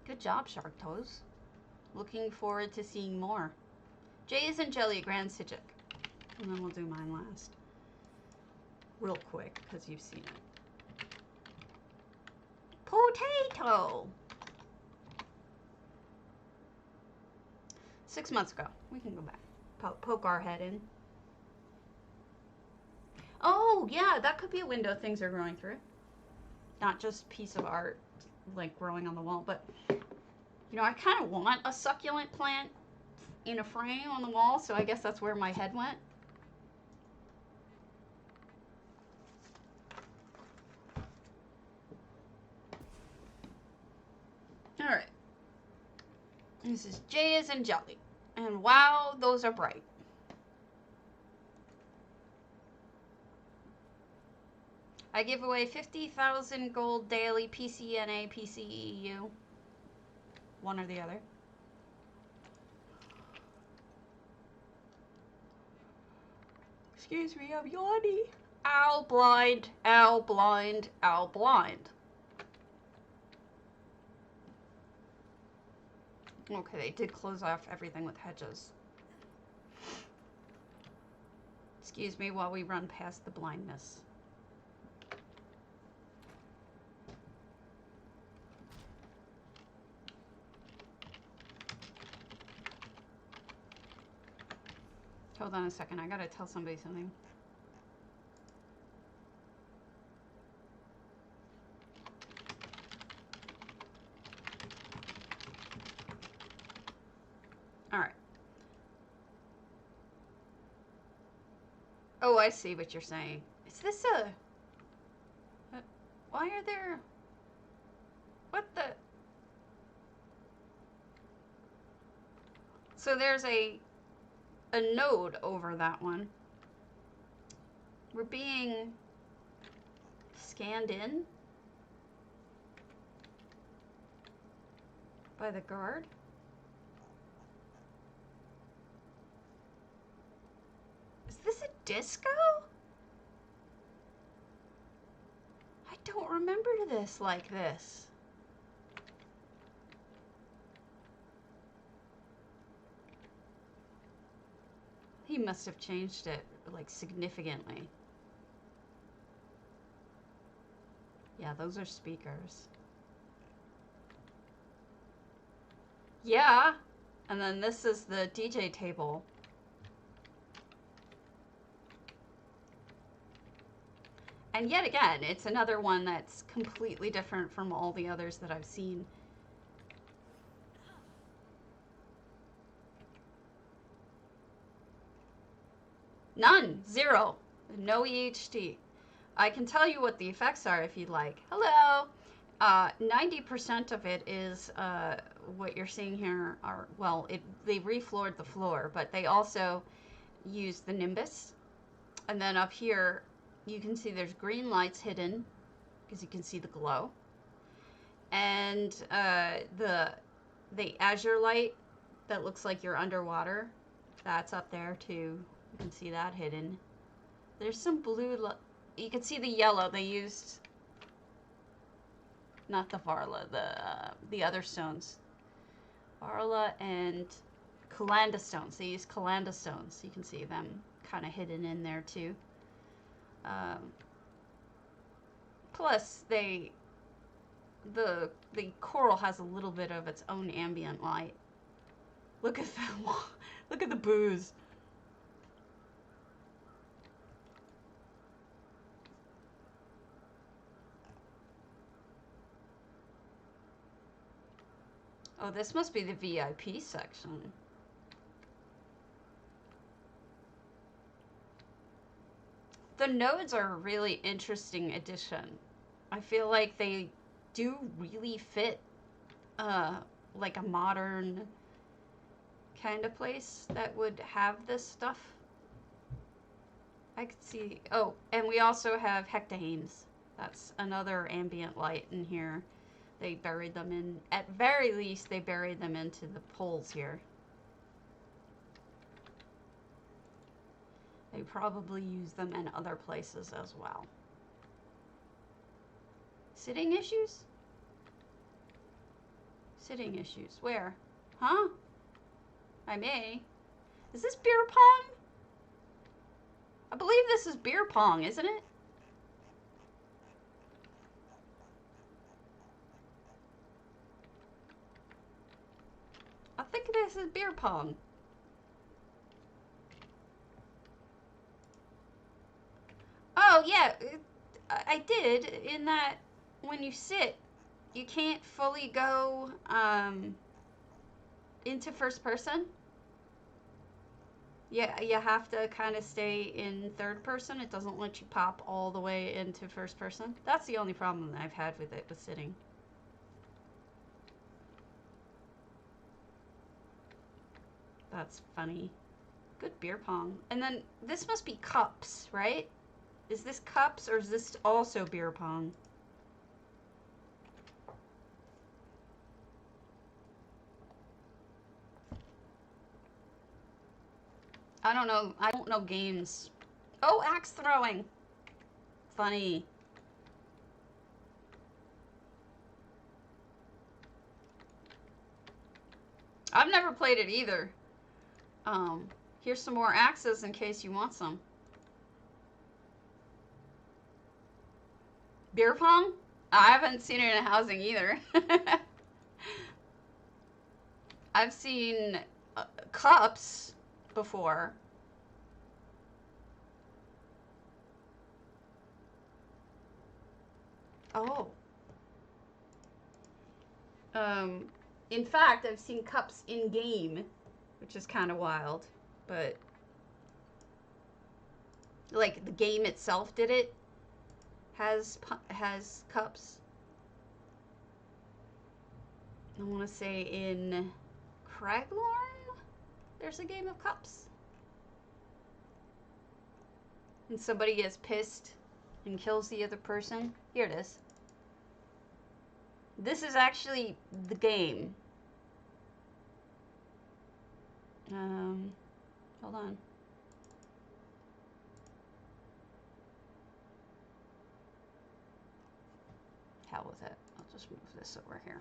Good job, Shark Toes. Looking forward to seeing more. Jays and Jelly, Grand Psijic. And then we'll do mine last. Real quick, because you've seen it. Potato! 6 months ago. We can go back. Poke our head in. Oh, yeah, that could be a window things are growing through. Not just piece of art, like growing on the wall, but, you know, I kind of want a succulent plant in a frame on the wall, so I guess that's where my head went. All right. This is Jays and Jelly. And wow, those are bright. I give away 50,000 gold daily, pcna, pceu. One or the other. Excuse me, I'm yawning. Owl blind, owl blind, owl blind. Okay, they did close off everything with hedges. Excuse me while we run past the blindness. Hold on a second, I gotta tell somebody something. All right. Oh, I see what you're saying. Is this a why are there... What the... So there's a node over that one. We're being scanned in by the guard. Is this a disco? I don't remember this like this. He must have changed it, like, significantly. Yeah, those are speakers. Yeah, and then this is the DJ table. And yet again, it's another one that's completely different from all the others that I've seen. None. Zero. No EHD. I can tell you what the effects are if you'd like. Hello. 90% of it is what you're seeing here are, well, they refloored the floor, but they also used the Nimbus. And then up here, you can see there's green lights hidden because you can see the glow. And the azure light that looks like you're underwater, that's up there too. You can see that hidden. There's some blue, you can see the yellow. They used, not the Varla, the other stones. Varla and Calanda stones. They use Calanda stones. You can see them kind of hidden in there too. Plus, the coral has a little bit of its own ambient light. Look at them. Look at the booze. Oh, this must be the VIP section. The nodes are a really interesting addition. I feel like they do really fit like a modern kind of place that would have this stuff. I could see, oh, and we also have hectahames. That's another ambient light in here. They buried them in, at very least, they buried them into the poles here. They probably use them in other places as well. Sitting issues? Sitting issues. Where? Huh? I may. Is this beer pong? I believe this is beer pong, isn't it? I think this is beer pong. Oh, yeah. I did, in that when you sit, you can't fully go into first person. Yeah, you have to kind of stay in third person. It doesn't let you pop all the way into first person. That's the only problem that I've had with it, with sitting. That's funny. Good beer pong. And then this must be cups, right? Is this cups or is this also beer pong? I don't know. I don't know games. Oh, axe throwing. Funny. I've never played it either. Here's some more axes in case you want some. Beer pong? I haven't seen it in housing either. I've seen cups before. Oh. In fact, I've seen cups in game, which is kind of wild, but like the game itself did it, has cups. I want to say in Craglorn, there's a game of cups. And somebody gets pissed and kills the other person. Here it is. This is actually the game. Hold on. Hell with it. I'll just move this over here.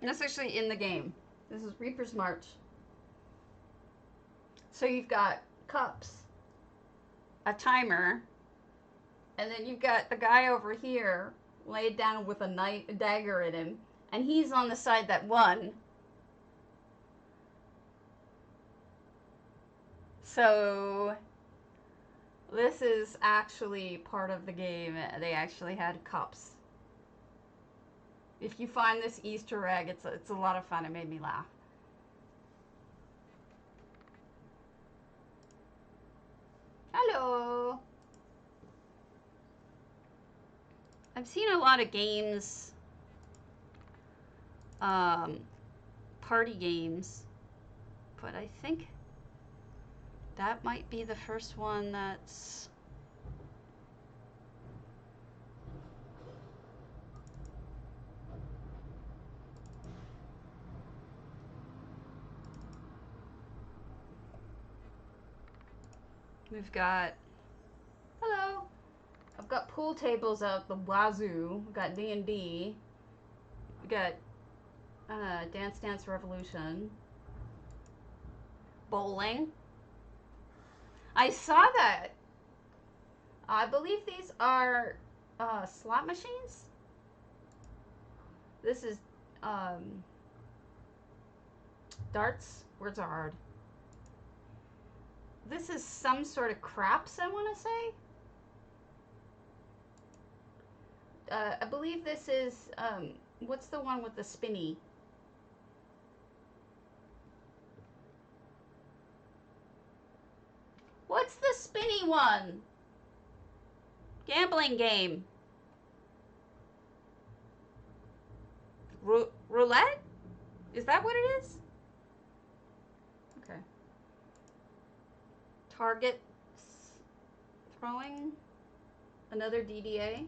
And that's actually in the game. This is Reaper's March. So you've got cups, a timer, and then you've got the guy over here laid down with a dagger in him, and he's on the side that won. So this is actually part of the game. They actually had cups. If you find this Easter egg, it's a lot of fun. It made me laugh. Hello. I've seen a lot of games, party games, but I think that might be the first one that's... We've got... Hello! I've got pool tables out, the wazoo. We've got D&D. We got Dance Dance Revolution. Bowling. I saw that! I believe these are slot machines? This is darts. Words are hard. This is some sort of craps, I want to say. I believe this is, what's the one with the spinny? What's the spinny one? Gambling game. Roulette? Is that what it is? Okay. Target throwing. Another DDA.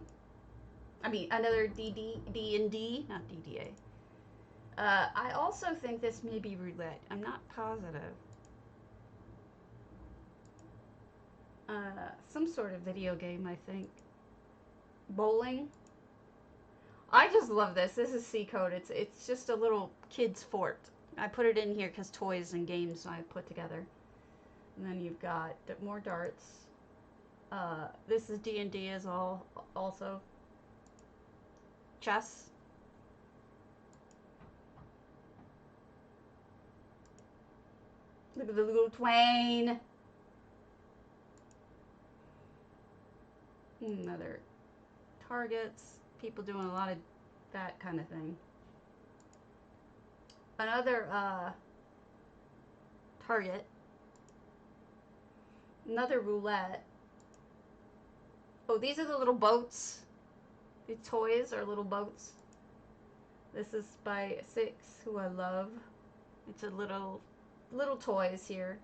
I mean, another D&D, not DDA. I also think this may be roulette. I'm not positive. Some sort of video game, I think. Bowling. I just love this. This is C code. It's just a little kid's fort. I put it in here because toys and games I put together. And then you've got more darts. This is D&D as also. Chess. Look at the little twain. Another targets. People doing a lot of that kind of thing. Another target. Another roulette. Oh, these are the little boats. These toys are little boats. This is by 6, who I love. It's a little toys here.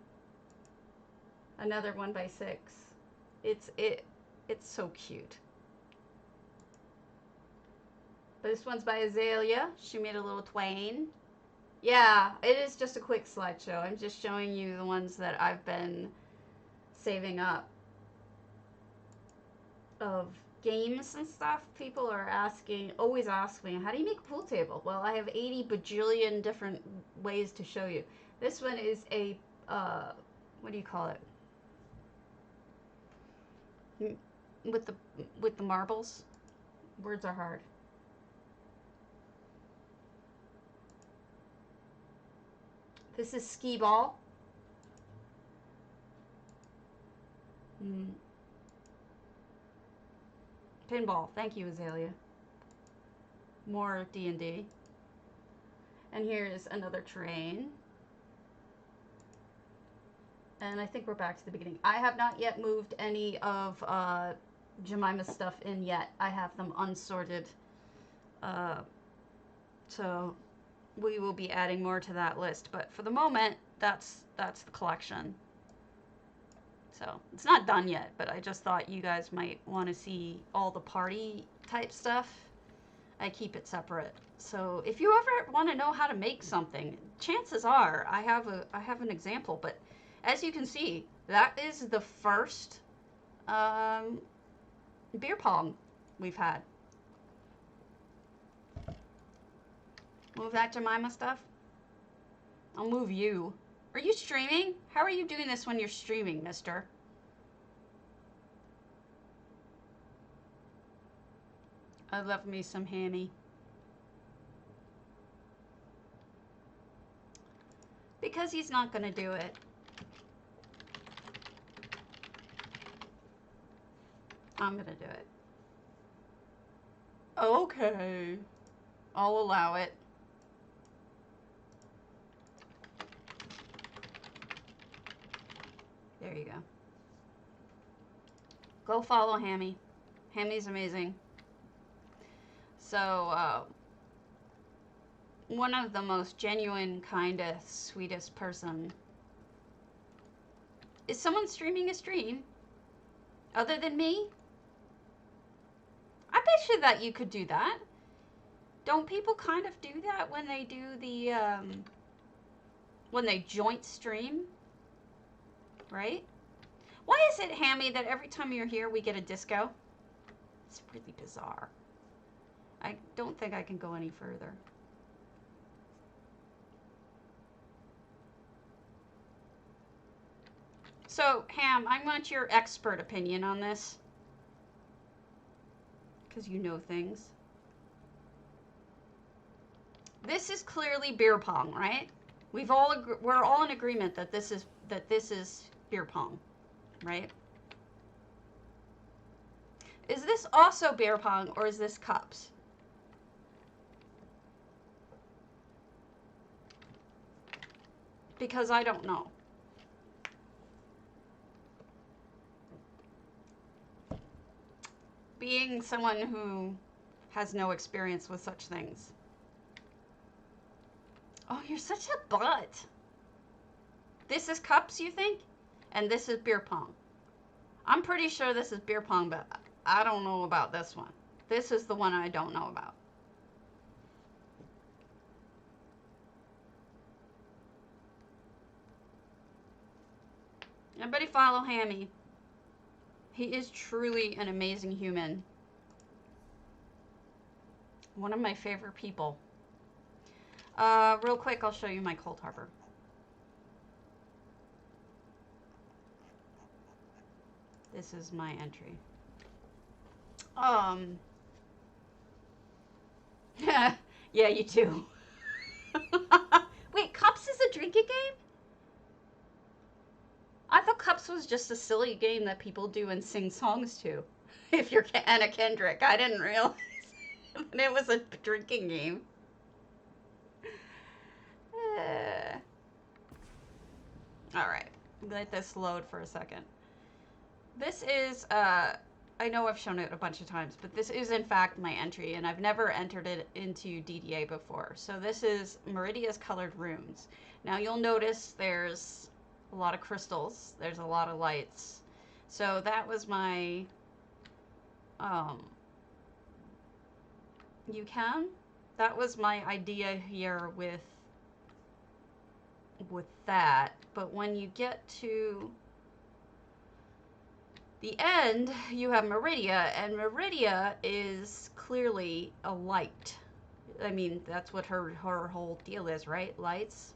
Another one by 6. It's so cute. This one's by Azalea. She made a little twain. Yeah, it is just a quick slideshow. I'm just showing you the ones that I've been saving up of games and stuff. People are always ask me, how do you make a pool table? Well, I have 80 bajillion different ways to show you. This one is a, what do you call it? With the marbles. Words are hard. This is skee ball. Pinball. Thank you, Azalea. More D&D. And here is another train. And I think we're back to the beginning. I have not yet moved any of Jemima's stuff in yet. I have them unsorted. So we will be adding more to that list. But for the moment, that's the collection. So it's not done yet, but I just thought you guys might want to see all the party type stuff. I keep it separate. So if you ever want to know how to make something, chances are I have an example. But as you can see, that is the first beer pong we've had. Move that Jemima stuff. I'll move you. Are you streaming? How are you doing this when you're streaming, mister? I love me some hammy. Because he's not gonna do it. I'm gonna do it. Okay. I'll allow it. There you go. Go follow Hammy. Hammy's amazing. So, one of the most genuine, kindest, sweetest person. Is someone streaming a stream other than me? I bet you that you could do that. Don't people kind of do that when they do the, when they joint stream? Right? Why is it, Hammy, that every time you're here we get a disco? It's really bizarre. I don't think I can go any further. So, Ham, I want your expert opinion on this. Because you know things. This is clearly beer pong, right? We're all in agreement that this is beer pong, right? Is this also beer pong or is this cups? Because I don't know. Being someone who has no experience with such things. Oh, you're such a butt. This is cups, you think? And this is beer pong. I'm pretty sure this is beer pong, but I don't know about this one. This is the one I don't know about. Everybody follow Hammy. He is truly an amazing human. One of my favorite people. Real quick, I'll show you my Cold Harbor. This is my entry. Yeah, you too. Wait, Cups is a drinking game? I thought Cups was just a silly game that people do and sing songs to. If you're Anna Kendrick, I didn't realize that it was a drinking game. Alright, let this load for a second. This is, I know I've shown it a bunch of times, but this is in fact my entry, and I've never entered it into DDA before. So this is Meridia's Colored Runes. Now you'll notice there's a lot of crystals, there's a lot of lights. So that was my, that was my idea here with that. But when you get to the end, you have Meridia, and Meridia is clearly a light. I mean, that's what her whole deal is, right? Lights.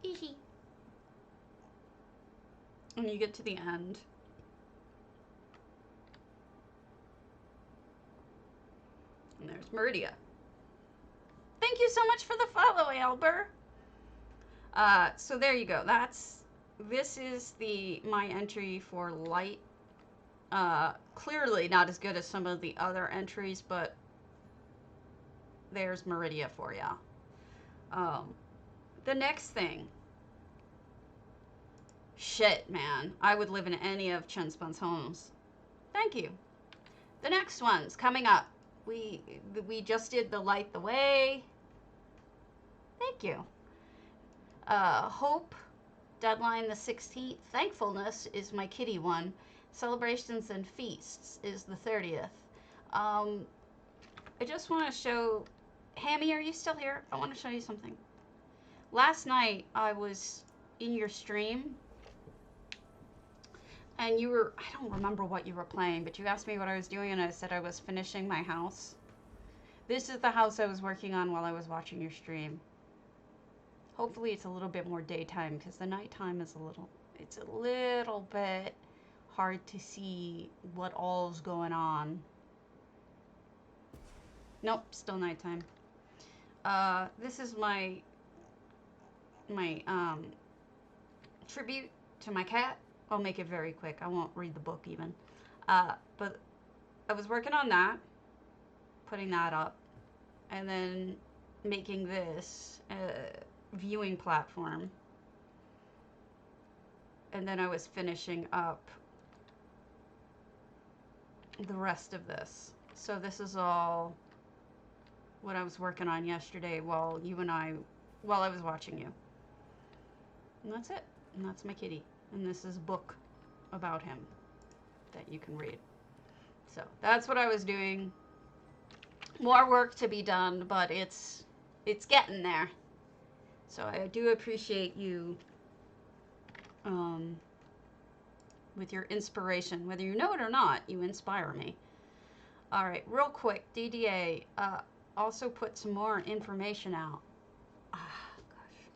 Hee. And you get to the end. And there's Meridia. Thank you so much for the follow, Albert. So there you go. This is my entry for light. Clearly not as good as some of the other entries, but there's Meridia for ya. The next thing. Shit, man. I would live in any of Chinspun's homes. Thank you. The next one's coming up. We just did the Light the Way. Thank you. Hope, deadline the 16th. Thankfulness is my kitty one. Celebrations and Feasts is the 30th. I just want to show... Hammy, are you still here? I want to show you something. Last night, I was in your stream, and you were... I don't remember what you were playing, but you asked me what I was doing, and I said I was finishing my house. This is the house I was working on while I was watching your stream. Hopefully it's a little bit more daytime, because the nighttime is it's a little bit hard to see what all's going on. Nope, still nighttime. This is my tribute to my cat. I'll make it very quick. I won't read the book even. But I was working on that, putting that up, and then making this viewing platform. and then I was finishing up the rest of this. So this is all what I was working on yesterday while I was watching you. And that's it. And that's my kitty. And this is a book about him that you can read. So that's what I was doing. More work to be done, but it's getting there. So I do appreciate you with your inspiration. Whether you know it or not, you inspire me. All right, real quick, DDA also put some more information out. Ah, gosh.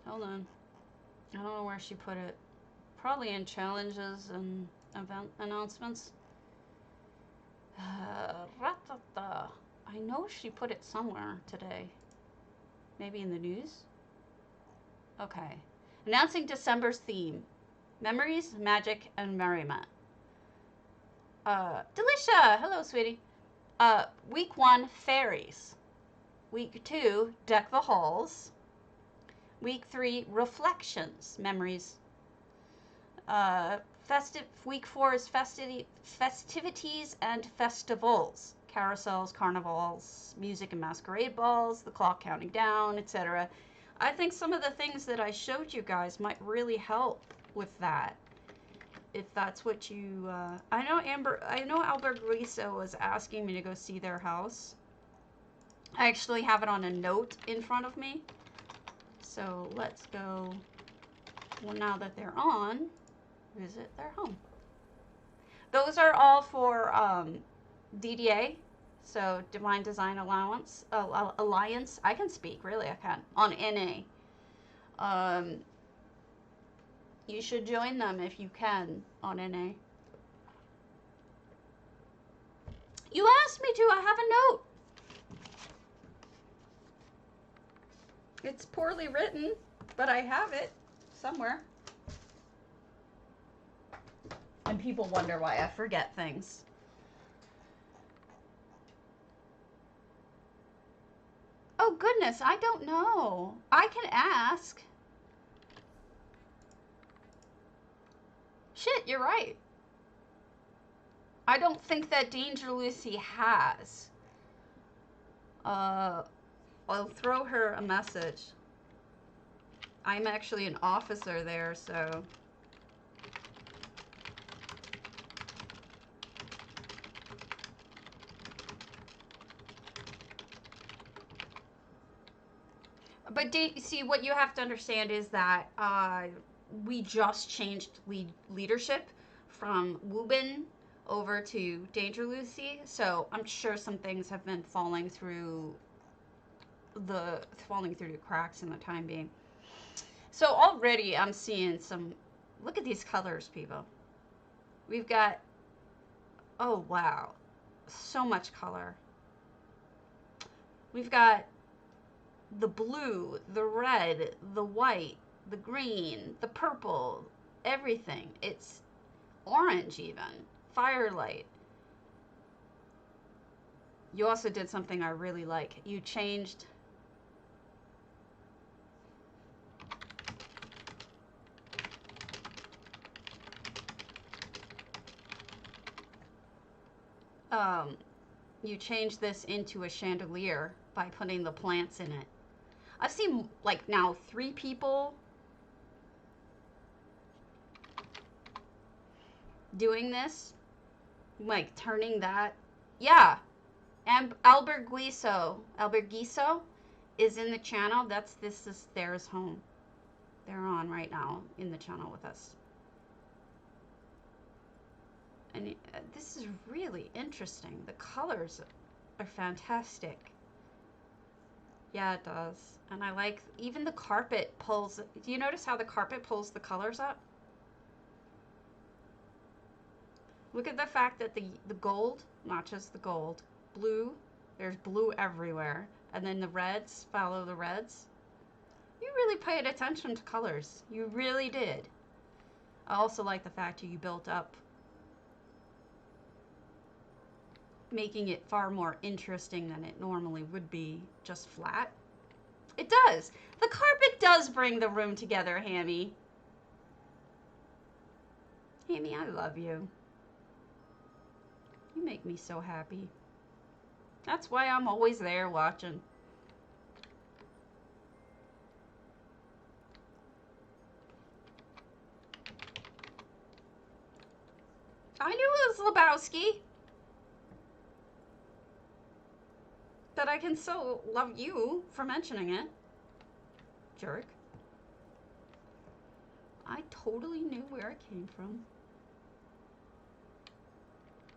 Hold on. I don't know where she put it. Probably in challenges and event announcements. I know she put it somewhere today. Maybe in the news? Okay. Announcing December's theme. Memories, magic, and merriment. Delicia! Hello, sweetie. Week 1, fairies. Week 2, deck the halls. Week 3, reflections, memories. Week 4 is festivities and festivals. Carousels, carnivals, music and masquerade balls, the clock counting down, etc. I think some of the things that I showed you guys might really help with that. If that's what you, I know alberguisso was asking me to go see their house. I actually have it on a note in front of me. So let's go, well, now that they're on, visit their home. Those are all for DDA, so Divine Design Alliance. I can speak, really, I can, on NA. You should join them if you can on NA. You asked me to, I have a note. It's poorly written, but I have it somewhere. And people wonder why I forget things. Oh goodness, I don't know. I can ask. Shit, you're right. I don't think that Danger Lucy has. I'll throw her a message. I'm actually an officer there, so. But see, what you have to understand is that we just changed leadership from Wubin over to Danger Lucy, so I'm sure some things have been falling through the cracks in the time being. So already I'm seeing some. Look at these colors, people. We've got, oh wow, so much color. We've got the blue, the red, the white, the green, the purple, everything. It's orange even. Firelight. You also did something I really like. You changed this into a chandelier by putting the plants in it. I've seen like now 3 people doing this, like turning that. Yeah, and alberguisso is in the channel. This is theirs home. They're on right now in the channel with us. And this is really interesting. The colors are fantastic. Yeah, it does. And I like, even the carpet pulls, do you notice how the carpet pulls the colors up? Look at the fact that the gold, not just the gold, blue, there's blue everywhere. And then the reds follow the reds. You really paid attention to colors. You really did. I also like the fact you built up, making it far more interesting than it normally would be just flat. It does. The carpet does bring the room together, Hammy. Hammy, I love you. You make me so happy. That's why I'm always there watching. I knew it was Lebowski. But I can still love you for mentioning it. Jerk. I totally knew where it came from.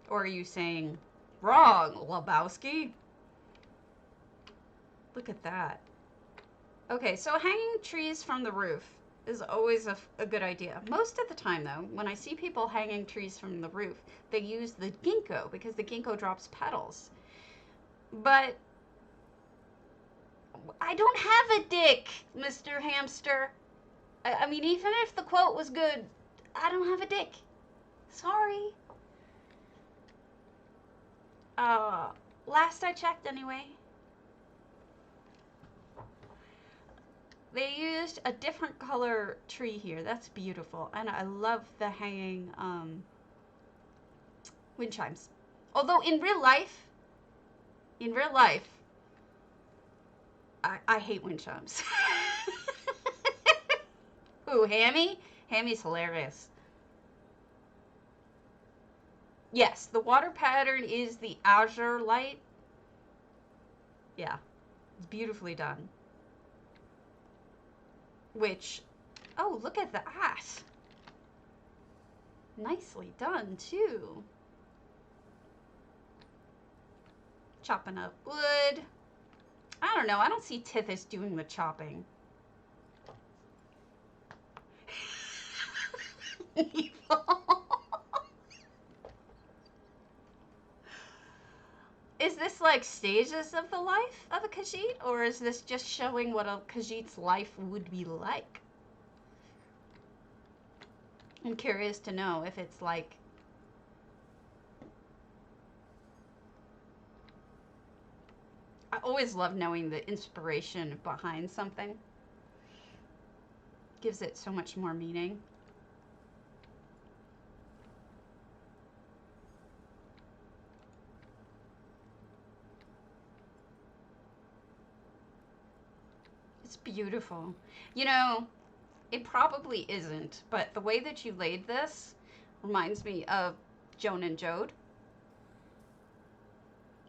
Or are you saying, wrong, Lebowski? Look at that. Okay, so hanging trees from the roof is always a good idea. Most of the time, though, when I see people hanging trees from the roof, they use the ginkgo because the ginkgo drops petals. But I don't have a dick, Mr. Hamster. I mean, even if the quote was good, I don't have a dick. Sorry. Last I checked anyway. They used a different color tree here. That's beautiful. And I love the hanging wind chimes. Although in real life, I hate wind chimes. Ooh, Hammy? Hammy's hilarious. Yes, the water pattern is the azure light. Yeah, it's beautifully done. Which, oh, look at that. Nicely done, too. Chopping up wood. I don't know, I don't see Tithys doing the chopping. Is this like stages of the life of a Khajiit, or is this just showing what a Khajiit's life would be like? I'm curious to know if it's like... I always love knowing the inspiration behind something. Gives it so much more meaning. It's beautiful. You know, it probably isn't, but the way that you laid this reminds me of Joan and Jode.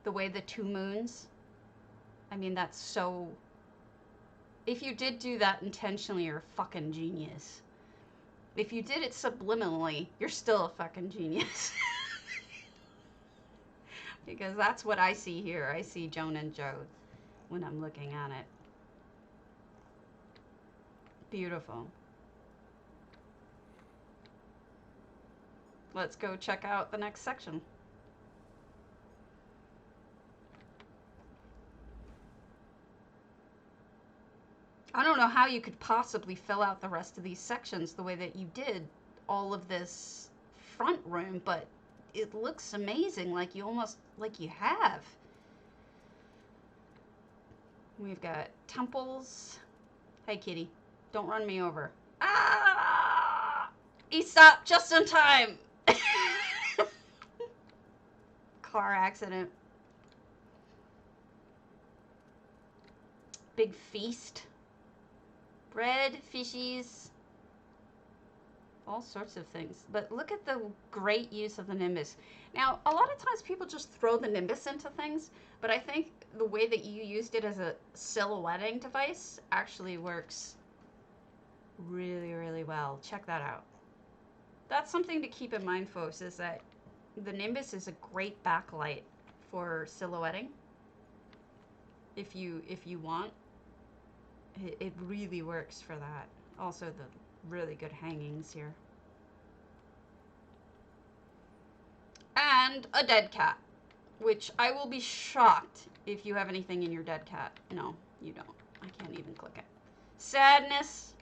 The way the two moons. I mean, that's so... If you did do that intentionally, you're a fucking genius. If you did it subliminally, you're still a fucking genius. Because that's what I see here. I see Joan and Jode when I'm looking at it. Beautiful. Let's go check out the next section. I don't know how you could possibly fill out the rest of these sections the way that you did all of this front room, but it looks amazing, like you almost, like you have. We've got temples. Hey, kitty. Don't run me over. Ah! He stopped just in time. Car accident. Big feast. Bread, fishies. All sorts of things. But look at the great use of the nimbus. Now, a lot of times people just throw the nimbus into things, but I think the way that you used it as a silhouetting device actually works really, really well. Check that out. That's something to keep in mind, folks, is that the nimbus is a great backlight for silhouetting. If you want, it really works for that. Also, the really good hangings here. And a dead cat, which I will be shocked if you have anything in your dead cat. No, you don't. I can't even click it. Sadness.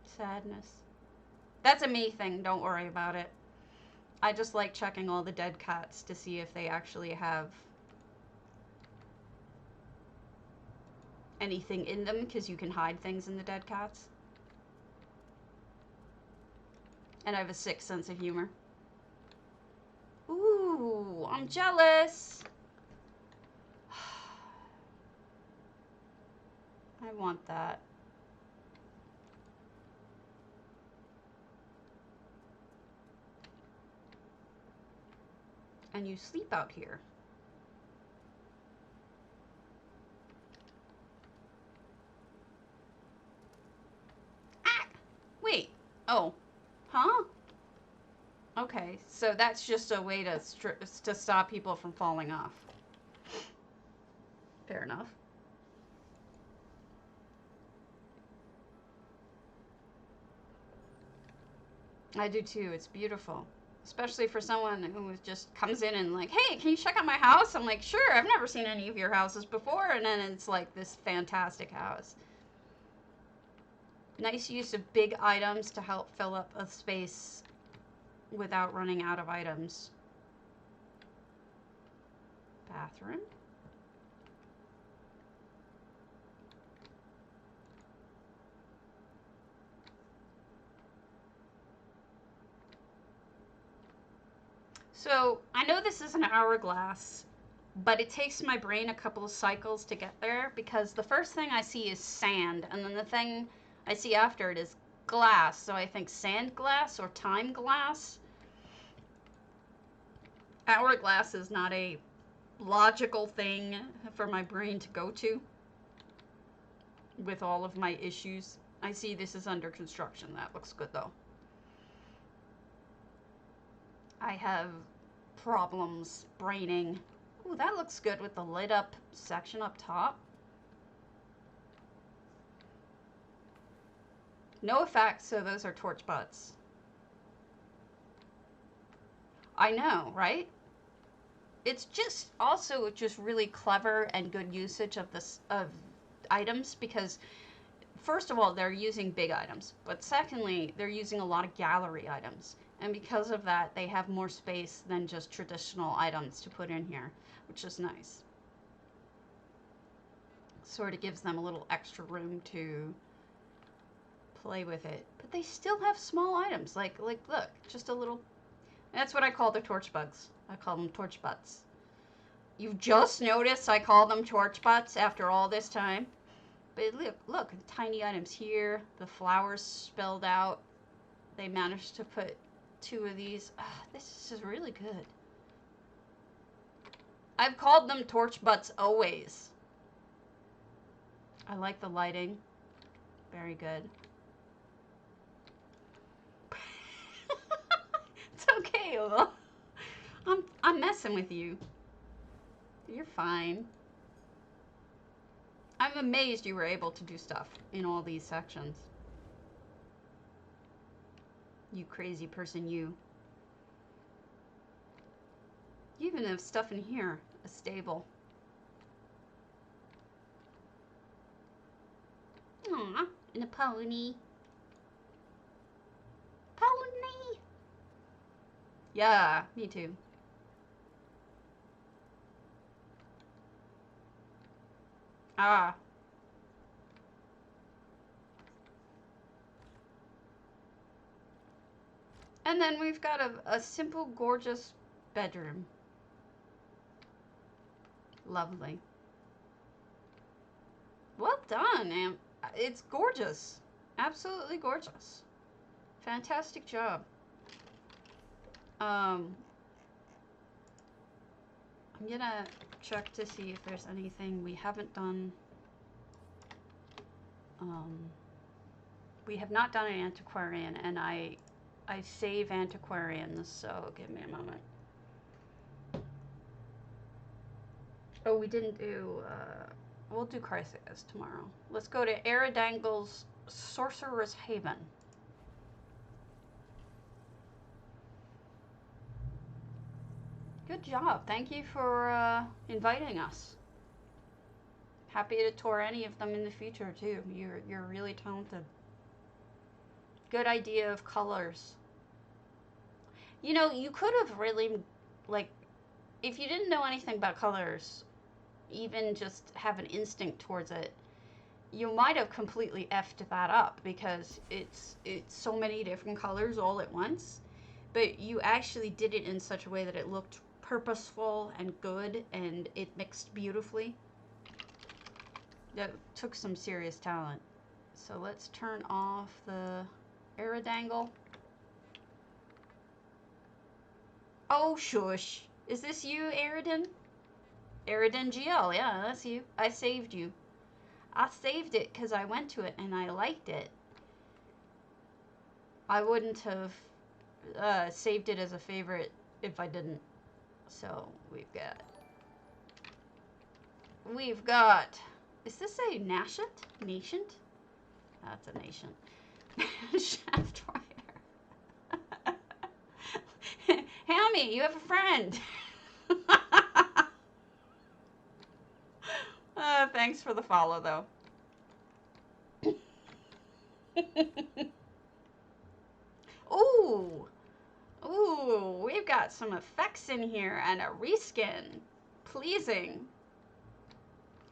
Sadness. That's a me thing. Don't worry about it. I just like checking all the dead cats to see if they actually have anything in them, because you can hide things in the dead cats. And I have a sick sense of humor. Ooh, I'm jealous. I want that. And you sleep out here. Ah! Wait. Oh. Huh? Okay, so that's just a way to stop people from falling off. Fair enough. I do too. It's beautiful. Especially for someone who just comes in and like, hey, can you check out my house? I'm like, sure, I've never seen any of your houses before. And then it's like this fantastic house. Nice use of big items to help fill up a space without running out of items. Bathroom. So I know this is an hourglass, but it takes my brain a couple of cycles to get there, because the first thing I see is sand, and then the thing I see after it is glass. So I think sand glass or time glass. Hourglass is not a logical thing for my brain to go to with all of my issues. I see this is under construction. That looks good though. I have problems braining. Ooh, that looks good with the lit up section up top. No effects, so those are torch butts. I know, right? It's just also just really clever and good usage of this of items, because first of all, they're using big items, but secondly, they're using a lot of gallery items. And because of that, they have more space than just traditional items to put in here, which is nice. Sort of gives them a little extra room to play with it. But they still have small items. Like look, just a little... That's what I call the torch bugs. I call them torch butts. You've just noticed I call them torch butts after all this time? But look, tiny items here. The flowers spelled out. They managed to put 2 of these. This is really good. I've called them torch butts always. I like the lighting. Very good. It's okay, Ola. I'm messing with you. You're fine. I'm amazed you were able to do stuff in all these sections. You crazy person, you. You even have stuff in here. A stable. Aw, and a pony. Pony! Yeah, me too. Ah. And then we've got a simple, gorgeous bedroom. Lovely. Well done, Am. It's gorgeous. Absolutely gorgeous. Fantastic job. I'm gonna check to see if there's anything we haven't done. We have not done an antiquarian, and I save antiquarians, so give me a moment. Oh, we didn't do, we'll do Chryseia tomorrow. Let's go to AeridanGL's Sorcerer's Haven. Good job. Thank you for inviting us. Happy to tour any of them in the future too. You're really talented. Good idea of colors. You know, you could have really, like, if you didn't know anything about colors, even just have an instinct towards it, you might have completely effed that up because it's so many different colors all at once. But you actually did it in such a way that it looked purposeful and good, and it mixed beautifully. That took some serious talent. So let's turn off the AeridanGL. Oh, shush. Is this you, Aeridan? AeridanGL, yeah, that's you. I saved you. I saved it because I went to it and I liked it. I wouldn't have saved it as a favorite if I didn't. So we've got, is this a nascent? Nascent? That's a nascent. Shaft wire. Hammy, you have a friend. Thanks for the follow, though. Ooh. Ooh, we've got some effects in here and a reskin. Pleasing.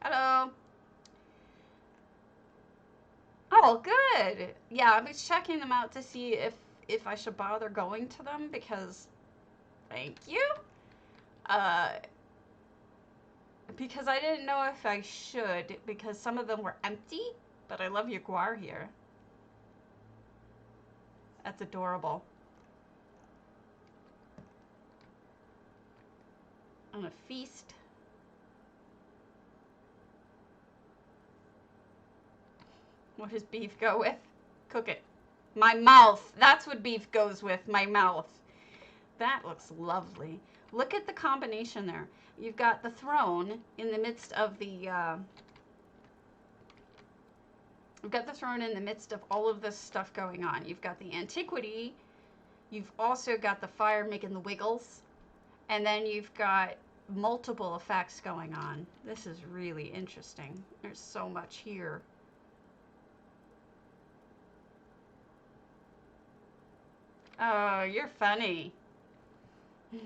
Hello. Oh, good. Yeah, I was checking them out to see if I should bother going to them because, thank you. Because I didn't know if I should because some of them were empty, but I love your guar here. That's adorable. On a feast. What does beef go with? Cook it. My mouth. That's what beef goes with. My mouth. That looks lovely. Look at the combination there. You've got the throne in the midst of the, you've got the throne in the midst of all of this stuff going on. You've got the antiquity. You've also got the fire making the wiggles. And then you've got multiple effects going on. This is really interesting. There's so much here. Oh, you're funny. Hey, do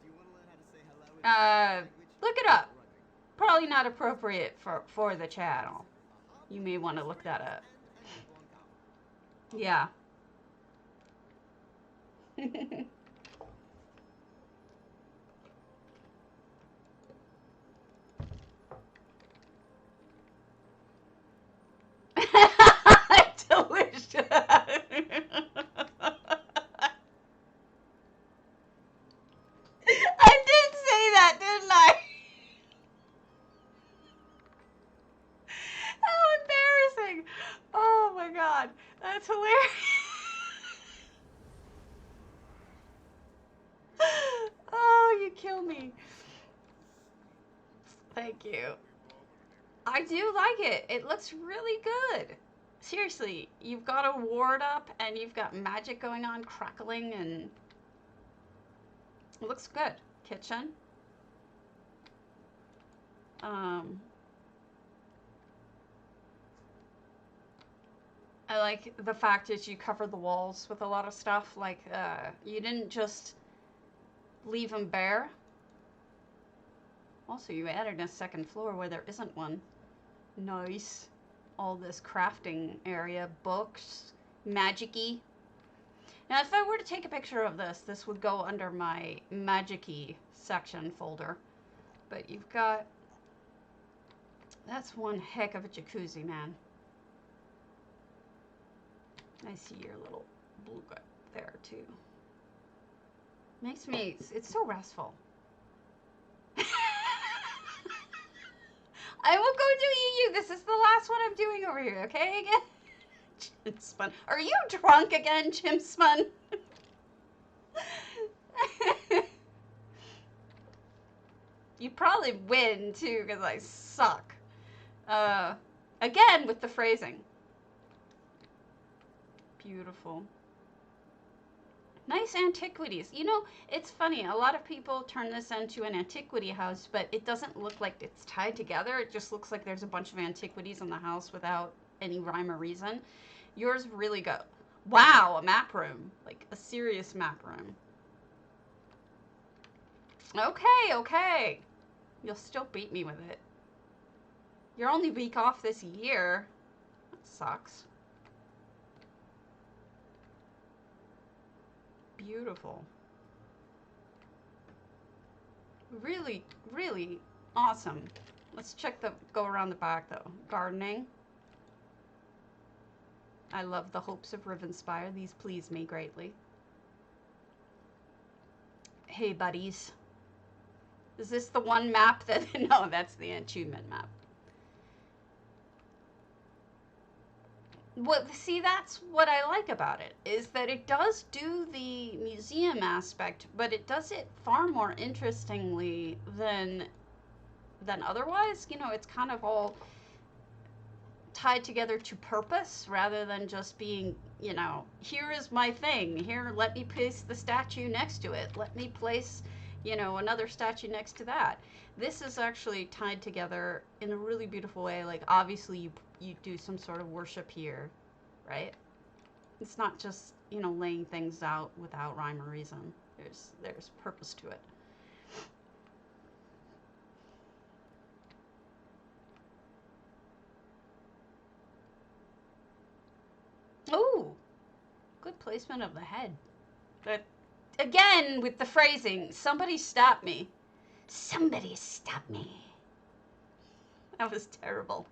you want to learn how to say hello in Look it up. Probably not appropriate for the channel. You may want to look that up. Yeah. Delicious. I did say that, didn't I? How embarrassing. Oh my god. That's hilarious. Oh, you kill me. Thank you. I do like it. It looks really good. Seriously, you've got a ward up and you've got magic going on, crackling, and it looks good. Kitchen. I like the fact that you covered the walls with a lot of stuff. Like, you didn't just leave them bare. Also, you added a second floor where there isn't one. Nice. All this crafting area, books, magic-y. Now, if I were to take a picture of this, this would go under my magic-y section folder. But you've got... That's one heck of a jacuzzi, man. I see your little blue guy there, too. Makes me... It's so restful. I will go do EU. This is the last one I'm doing over here, okay? Again? Chinspun. Are you drunk again, Chinspun? You probably win, too, because I suck. Again, with the phrasing. Beautiful. Nice antiquities. You know, it's funny. A lot of people turn this into an antiquity house, but it doesn't look like it's tied together. It just looks like there's a bunch of antiquities in the house without any rhyme or reason. Yours really go. Wow, a map room. Like a serious map room. Okay, okay. You'll still beat me with it. You're only week off this year. That sucks. Beautiful. Really, really awesome. Let's check go around the back though. Gardening. I love the hopes of Rivenspire. These please me greatly. Hey buddies. Is this the one map that, no, that's the achievement map. See, that's what I like about it, is that it does do the museum aspect, but it does it far more interestingly than otherwise. You know, it's kind of all tied together to purpose rather than just being, you know, here is my thing. Here, let me place the statue next to it. Let me place, you know, another statue next to that. This is actually tied together in a really beautiful way. Like, obviously, you do some sort of worship here, right? It's not just, you know, laying things out without rhyme or reason. There's purpose to it. Ooh, good placement of the head. But again, with the phrasing, somebody stop me. Somebody stop me. That was terrible.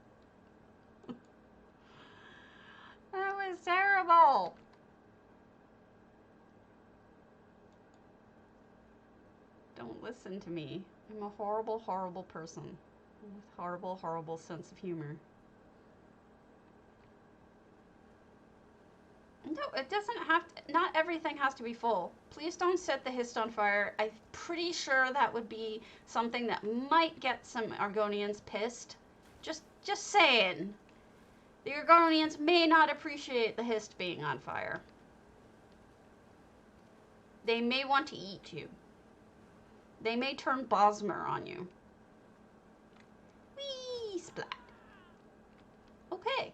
That was terrible. Don't listen to me. I'm a horrible, horrible person with horrible, horrible sense of humor. No, it doesn't have to, not everything has to be full. Please don't set the hist on fire. I'm pretty sure that would be something that might get some Argonians pissed. Just saying. The Argonians may not appreciate the hist being on fire. They may want to eat you. They may turn Bosmer on you. Whee! Splat. Okay.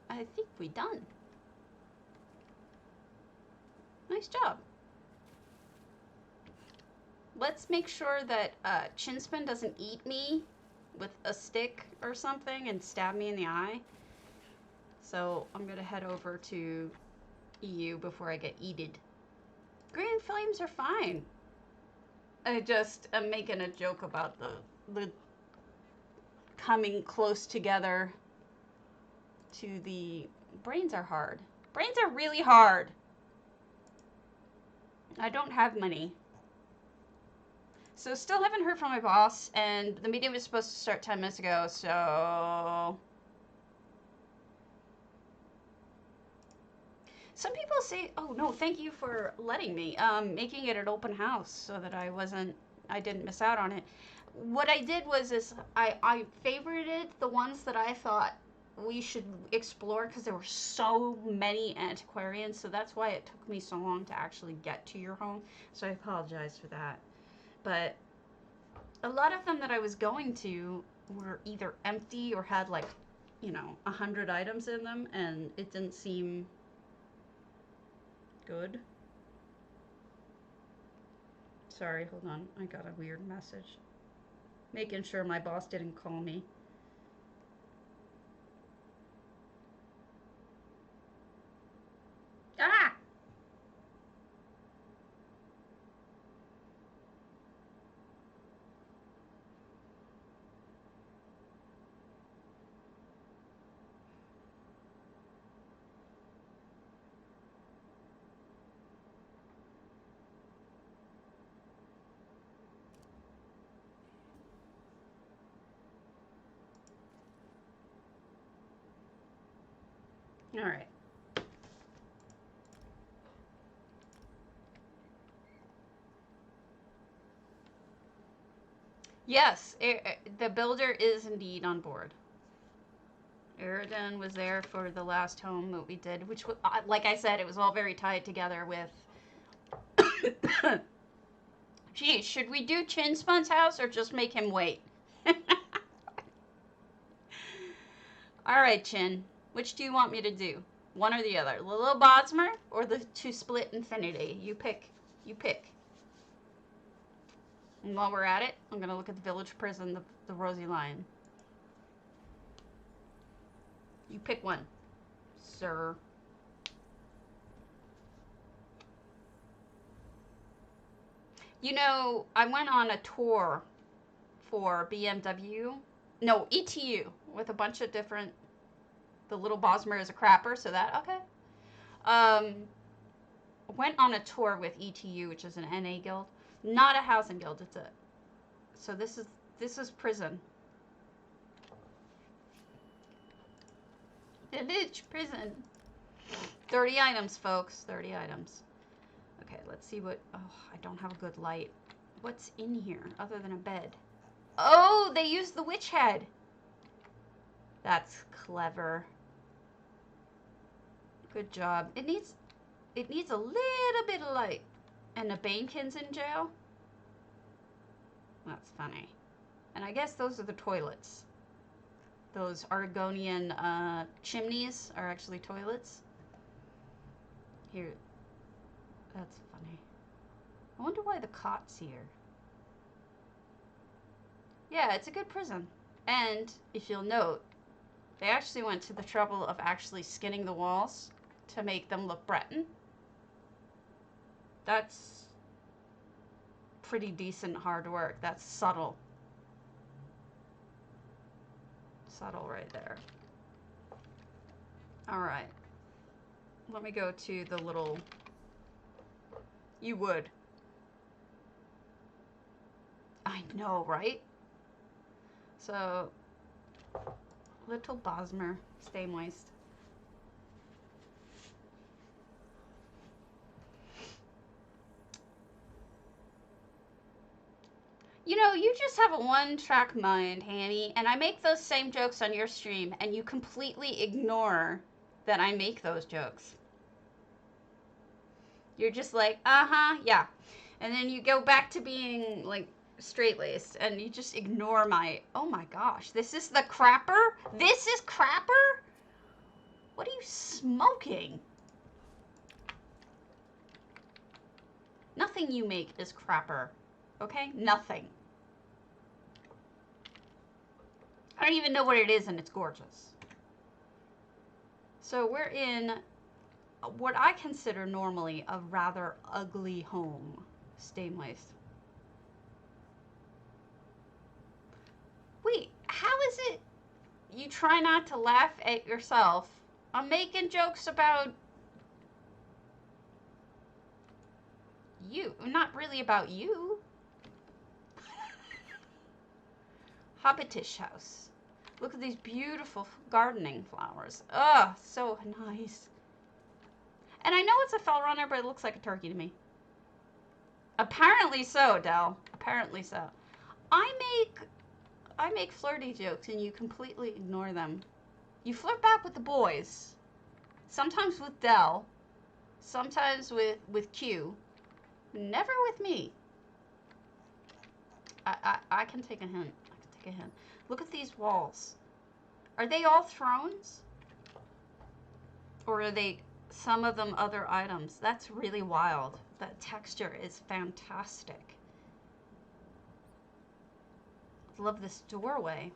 I think we're done. Nice job. Let's make sure that Chinspun doesn't eat me with a stick or something and stab me in the eye. So I'm going to head over to EU before I get eated. Green flames are fine. I'm making a joke about the coming close together to the... Brains are hard. Brains are really hard. I don't have money. So still haven't heard from my boss, and the meeting was supposed to start 10 minutes ago, so... Some people say, oh no, thank you for letting me, making it an open house so that I didn't miss out on it. What I did was I favorited the ones that I thought we should explore because there were so many antiquarians, so that's why it took me so long to actually get to your home. So I apologize for that. But a lot of them that I was going to were either empty or had, like, you know, 100 items in them, and it didn't seem good. Sorry, hold on. I got a weird message. Making sure my boss didn't call me. Ah! All right. Yes, the builder is indeed on board. Aeridan was there for the last home that we did, which, like I said, it was all very tied together with... Gee, should we do Chinspun's house or just make him wait? All right, Chin. Which do you want me to do? One or the other? The Little Bosmer or the To Split Infinity? You pick. You pick. And while we're at it, I'm going to look at the village prison, the Rosy Lion. You pick one, sir. You know, I went on a tour for BMW. No, ETU with a bunch of different... The Little Bosmer is a crapper, so that... Okay. Went on a tour with ETU, which is an NA guild. Not a housing guild, it's a... So this is prison. Village prison. 30 items, folks. 30 items. Okay, let's see what... Oh, I don't have a good light. What's in here other than a bed? Oh, they used the witch head. That's clever. Good job. It needs a little bit of light. And the Banekin's in jail? That's funny. And I guess those are the toilets. Those Argonian chimneys are actually toilets. Here. That's funny. I wonder why the cot's here. Yeah, it's a good prison. And, if you'll note, they actually went to the trouble of actually skinning the walls to make them look Breton. That's pretty decent hard work. That's subtle. Subtle right there. Alright. Let me go to the little... You would. I know, right? So, Little Bosmer, stay moist. You know, you just have a one-track mind, Hanny, and I make those same jokes on your stream, and you completely ignore that I make those jokes. You're just like, uh-huh, yeah. And then you go back to being, like, straight-laced, and you just ignore my, oh my gosh, this is the crapper? This is crapper? What are you smoking? Nothing you make is crapper, okay? Nothing. I don't even know what it is, and it's gorgeous. So we're in what I consider normally a rather ugly home. Stay moist. Wait, how is it you try not to laugh at yourself? I'm making jokes about you. Not really about you. Hobbitish house. Look at these beautiful gardening flowers. Ugh, so nice. And I know it's a fell runner, but it looks like a turkey to me. Apparently so, Del. Apparently so. I make flirty jokes and you completely ignore them. You flirt back with the boys. Sometimes with Del. Sometimes with Q. Never with me. I can take a hint. I can take a hint. Look at these walls. Are they all thrones? Or are they some of them other items? That's really wild. That texture is fantastic. Love this doorway.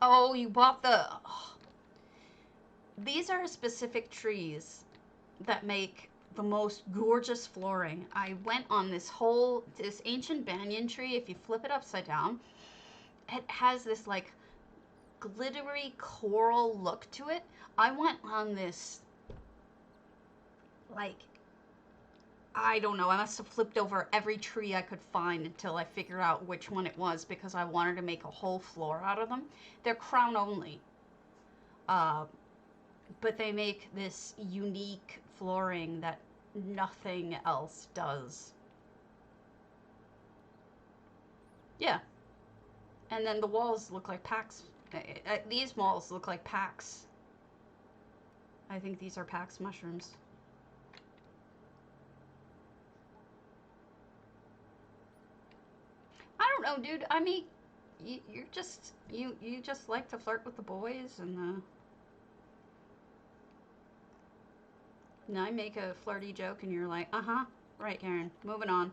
Oh, you bought the... Oh. These are specific trees that make the most gorgeous flooring. I went on this ancient banyan tree. If you flip it upside down, it has this like glittery coral look to it. I went on this, like, I don't know, I must have flipped over every tree I could find until I figured out which one it was, because I wanted to make a whole floor out of them. They're crown only. But they make this unique flooring that nothing else does. Yeah. And then the walls look like packs. These walls look like packs. I think these are Pax mushrooms. I don't know, dude. I mean, you're just you just like to flirt with the boys, and I make a flirty joke, and you're like, uh-huh, right, Karen. Moving on.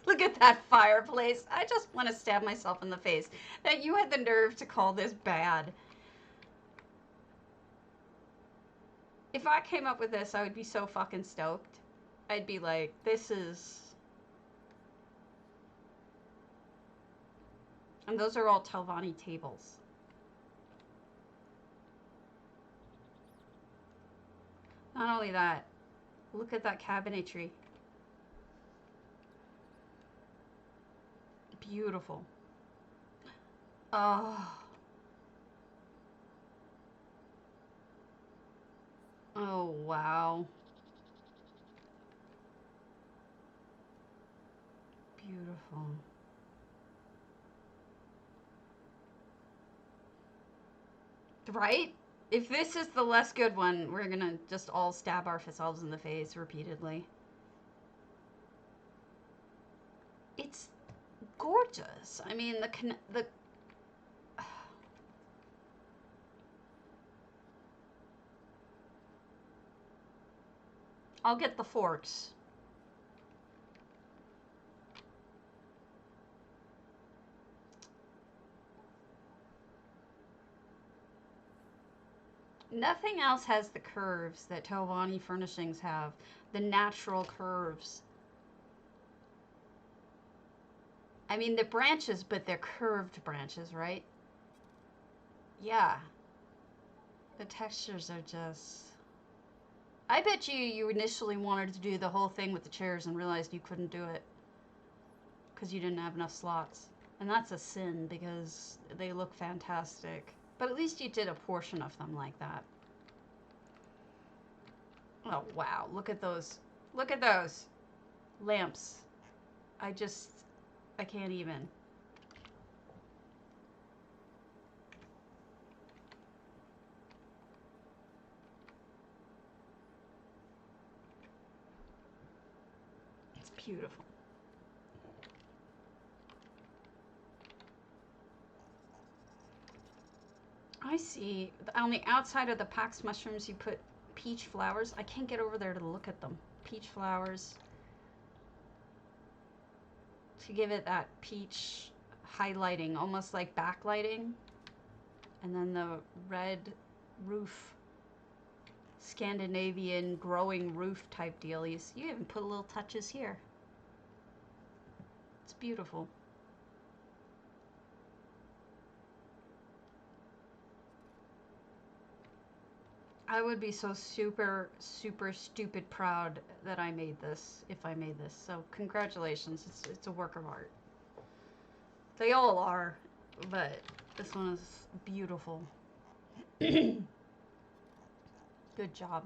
Look at that fireplace. I just want to stab myself in the face that you had the nerve to call this bad. If I came up with this, I would be so fucking stoked. I'd be like, this is... And those are all Telvanni tables. Not only that, look at that cabinetry. Beautiful. Oh. Oh, wow. Beautiful. Right? If this is the less good one, we're gonna just all stab ourselves in the face repeatedly. It's gorgeous. I mean, the I'll get the forks. Nothing else has the curves that Telvanni furnishings have. The natural curves. I mean, the branches, but they're curved branches, right? Yeah. The textures are just... I bet you initially wanted to do the whole thing with the chairs and realized you couldn't do it. Because you didn't have enough slots. And that's a sin, because they look fantastic. But at least you did a portion of them like that. Oh, wow. Look at those. Look at those. Lamps. I can't even. It's beautiful. I see. On the outside of the Pax mushrooms, you put peach flowers. I can't get over there to look at them. Peach flowers. To give it that peach highlighting, almost like backlighting. And then the red roof, Scandinavian growing roof type dealies. You even put little touches here. It's beautiful. I would be so super, super stupid proud that I made this, if I made this. So congratulations, it's a work of art. They all are, but this one is beautiful. Good job.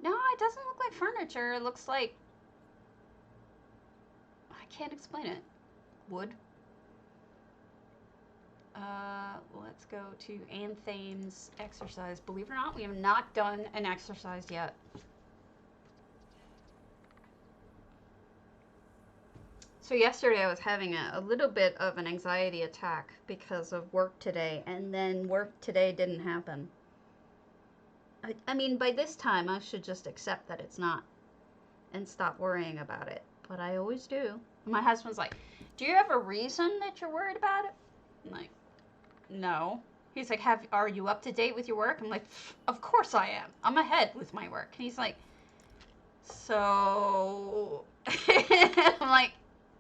No, it doesn't look like furniture. It looks like... I can't explain it. Wood. Let's go to Anthane's exercise. Believe it or not, we have not done an exercise yet. So yesterday I was having a little bit of an anxiety attack because of work today, and then work today didn't happen. I mean, by this time I should just accept that it's not and stop worrying about it, but I always do. My husband's like, do you have a reason that you're worried about it? I'm like, no. He's like, are you up to date with your work? I'm like, of course I am. I'm ahead with my work. And he's like, so... I'm like,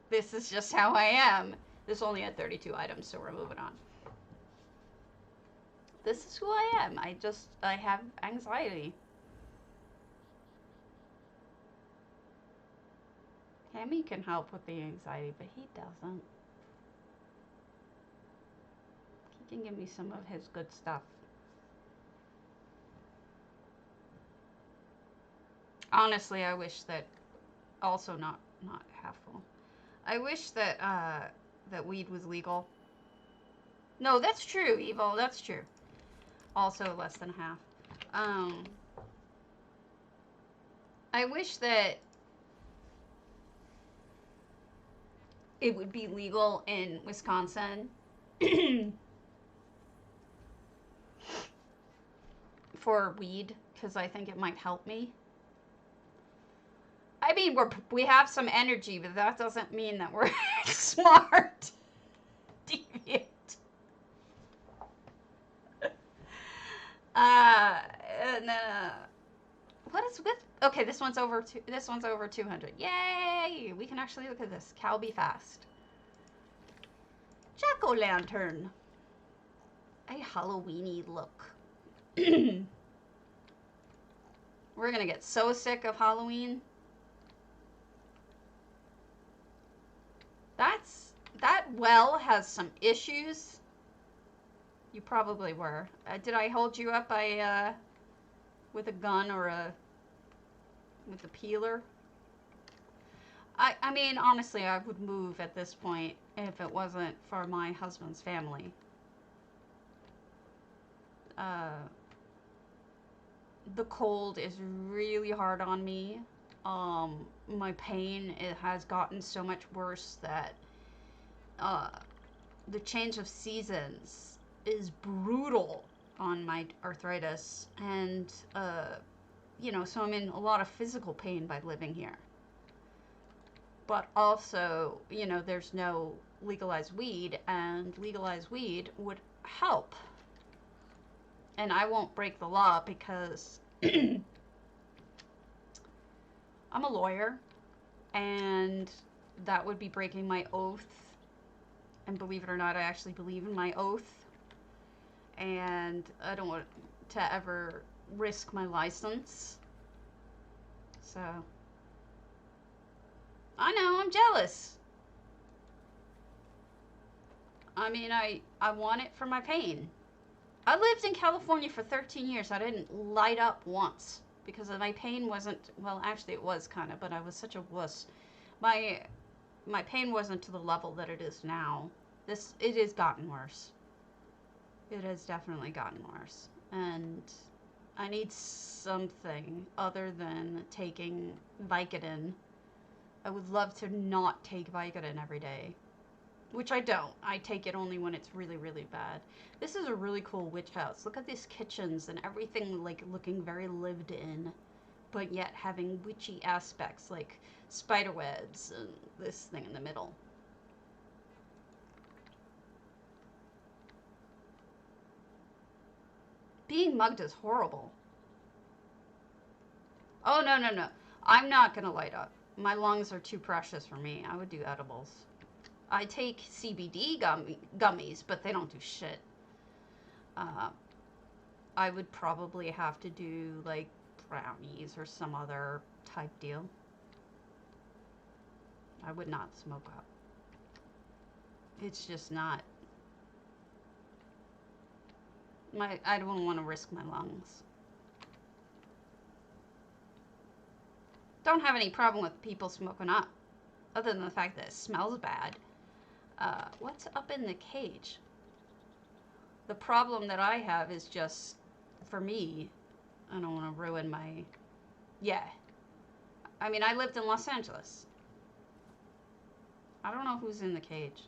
this is just how I am. This only had 32 items, so we're moving on. This is who I am. I have anxiety. Hammy can help with the anxiety, but he doesn't. He can give me some of his good stuff. Honestly, I wish that... Also not half full. I wish that, that weed was legal. No, that's true, Evil. That's true. Also less than half. I wish that it would be legal in Wisconsin for weed, because I think it might help me. I mean, we have some energy, but that doesn't mean that we're smart. Deviant. And what is with? Okay, this one's over. This one's over 200. Yay! We can actually look at this. Calbefast. Jack-o'-lantern. A Halloweeny look. We're gonna get so sick of Halloween. That well has some issues. You probably were. Did I hold you up with a gun or with a peeler? I mean, honestly, I would move at this point if it wasn't for my husband's family. The cold is really hard on me. My pain, it has gotten so much worse that the change of seasons is brutal on my arthritis, and you know, so I'm in a lot of physical pain by living here. But also, you know, there's no legalized weed, and legalized weed would help. And I won't break the law because I'm a lawyer, and that would be breaking my oath. And believe it or not, I actually believe in my oath. And I don't want to ever risk my license. So, I know, I'm jealous. I mean, I want it for my pain. I lived in California for 13 years. I didn't light up once because my pain wasn't, well, actually it was kind of, but I was such a wuss. My pain wasn't to the level that it is now. It has gotten worse. It has definitely gotten worse. And I need something other than taking Vicodin. I would love to not take Vicodin every day. Which I don't. I take it only when it's really, really bad. This is a really cool witch house. Look at these kitchens and everything like looking very lived in, but yet having witchy aspects like spider webs and this thing in the middle. Being mugged is horrible. Oh, no, no, no. I'm not going to light up. My lungs are too precious for me. I would do edibles. I take CBD gummies, but they don't do shit. I would probably have to do, like, brownies or some other type deal. I would not smoke up. It's just not. I don't want to risk my lungs. Don't have any problem with people smoking up, other than the fact that it smells bad. What's up in the cage? The problem that I have is just, for me, I don't want to ruin my, yeah. I mean, I lived in Los Angeles. I don't know who's in the cage.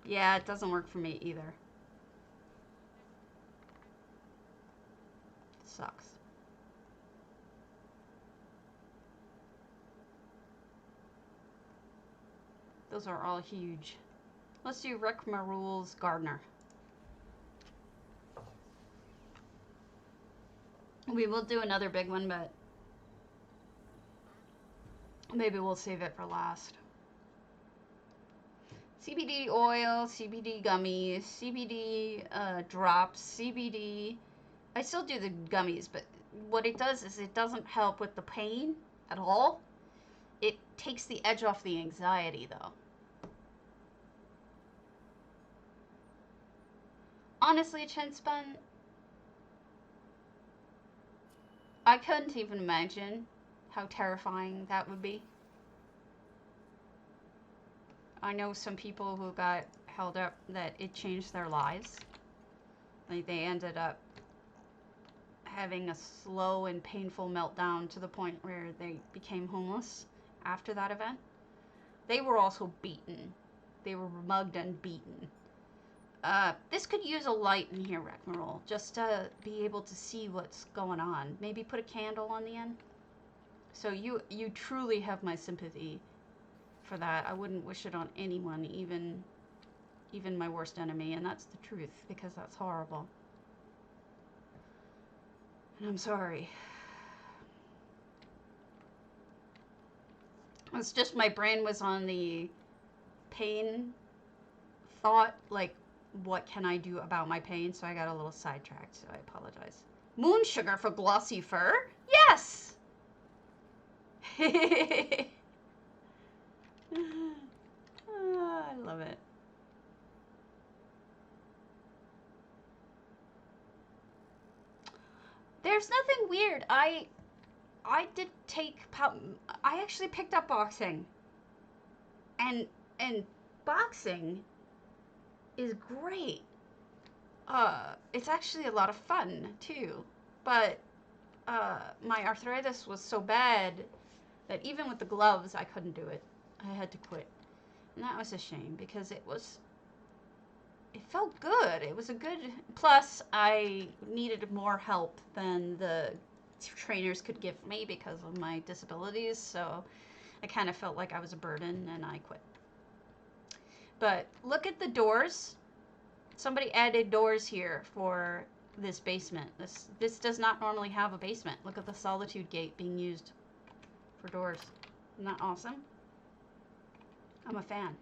Yeah, it doesn't work for me either. It sucks. Those are all huge. Let's do Rekmarul's Gardner. We will do another big one, but maybe we'll save it for last. CBD oil, CBD gummies, CBD drops, CBD. I still do the gummies, but what it does is it doesn't help with the pain at all. It takes the edge off the anxiety, though. Honestly, chinspun, I couldn't even imagine how terrifying that would be. I know some people who got held up that it changed their lives. Like, they ended up having a slow and painful meltdown to the point where they became homeless after that event. They were also beaten. They were mugged and beaten. This could use a light in here, Rekmarul, just to be able to see what's going on. Maybe put a candle on the end. So you truly have my sympathy for that. I wouldn't wish it on anyone, even my worst enemy, and that's the truth, because that's horrible. And I'm sorry. It's just my brain was on the pain thought, like, what can I do about my pain? So I got a little sidetracked, so I apologize. Moon sugar for glossy fur? Yes! I love it. There's nothing weird. I did take, I actually picked up boxing. And boxing is great. It's actually a lot of fun too. But my arthritis was so bad that even with the gloves, I couldn't do it. I had to quit. And that was a shame because it felt good. It was a good, plus I needed more help than the trainers could give me because of my disabilities. So I kind of felt like I was a burden and I quit. But look at the doors. Somebody added doors here for this basement. This does not normally have a basement. Look at the solitude gate being used for doors. Isn't that awesome? I'm a fan.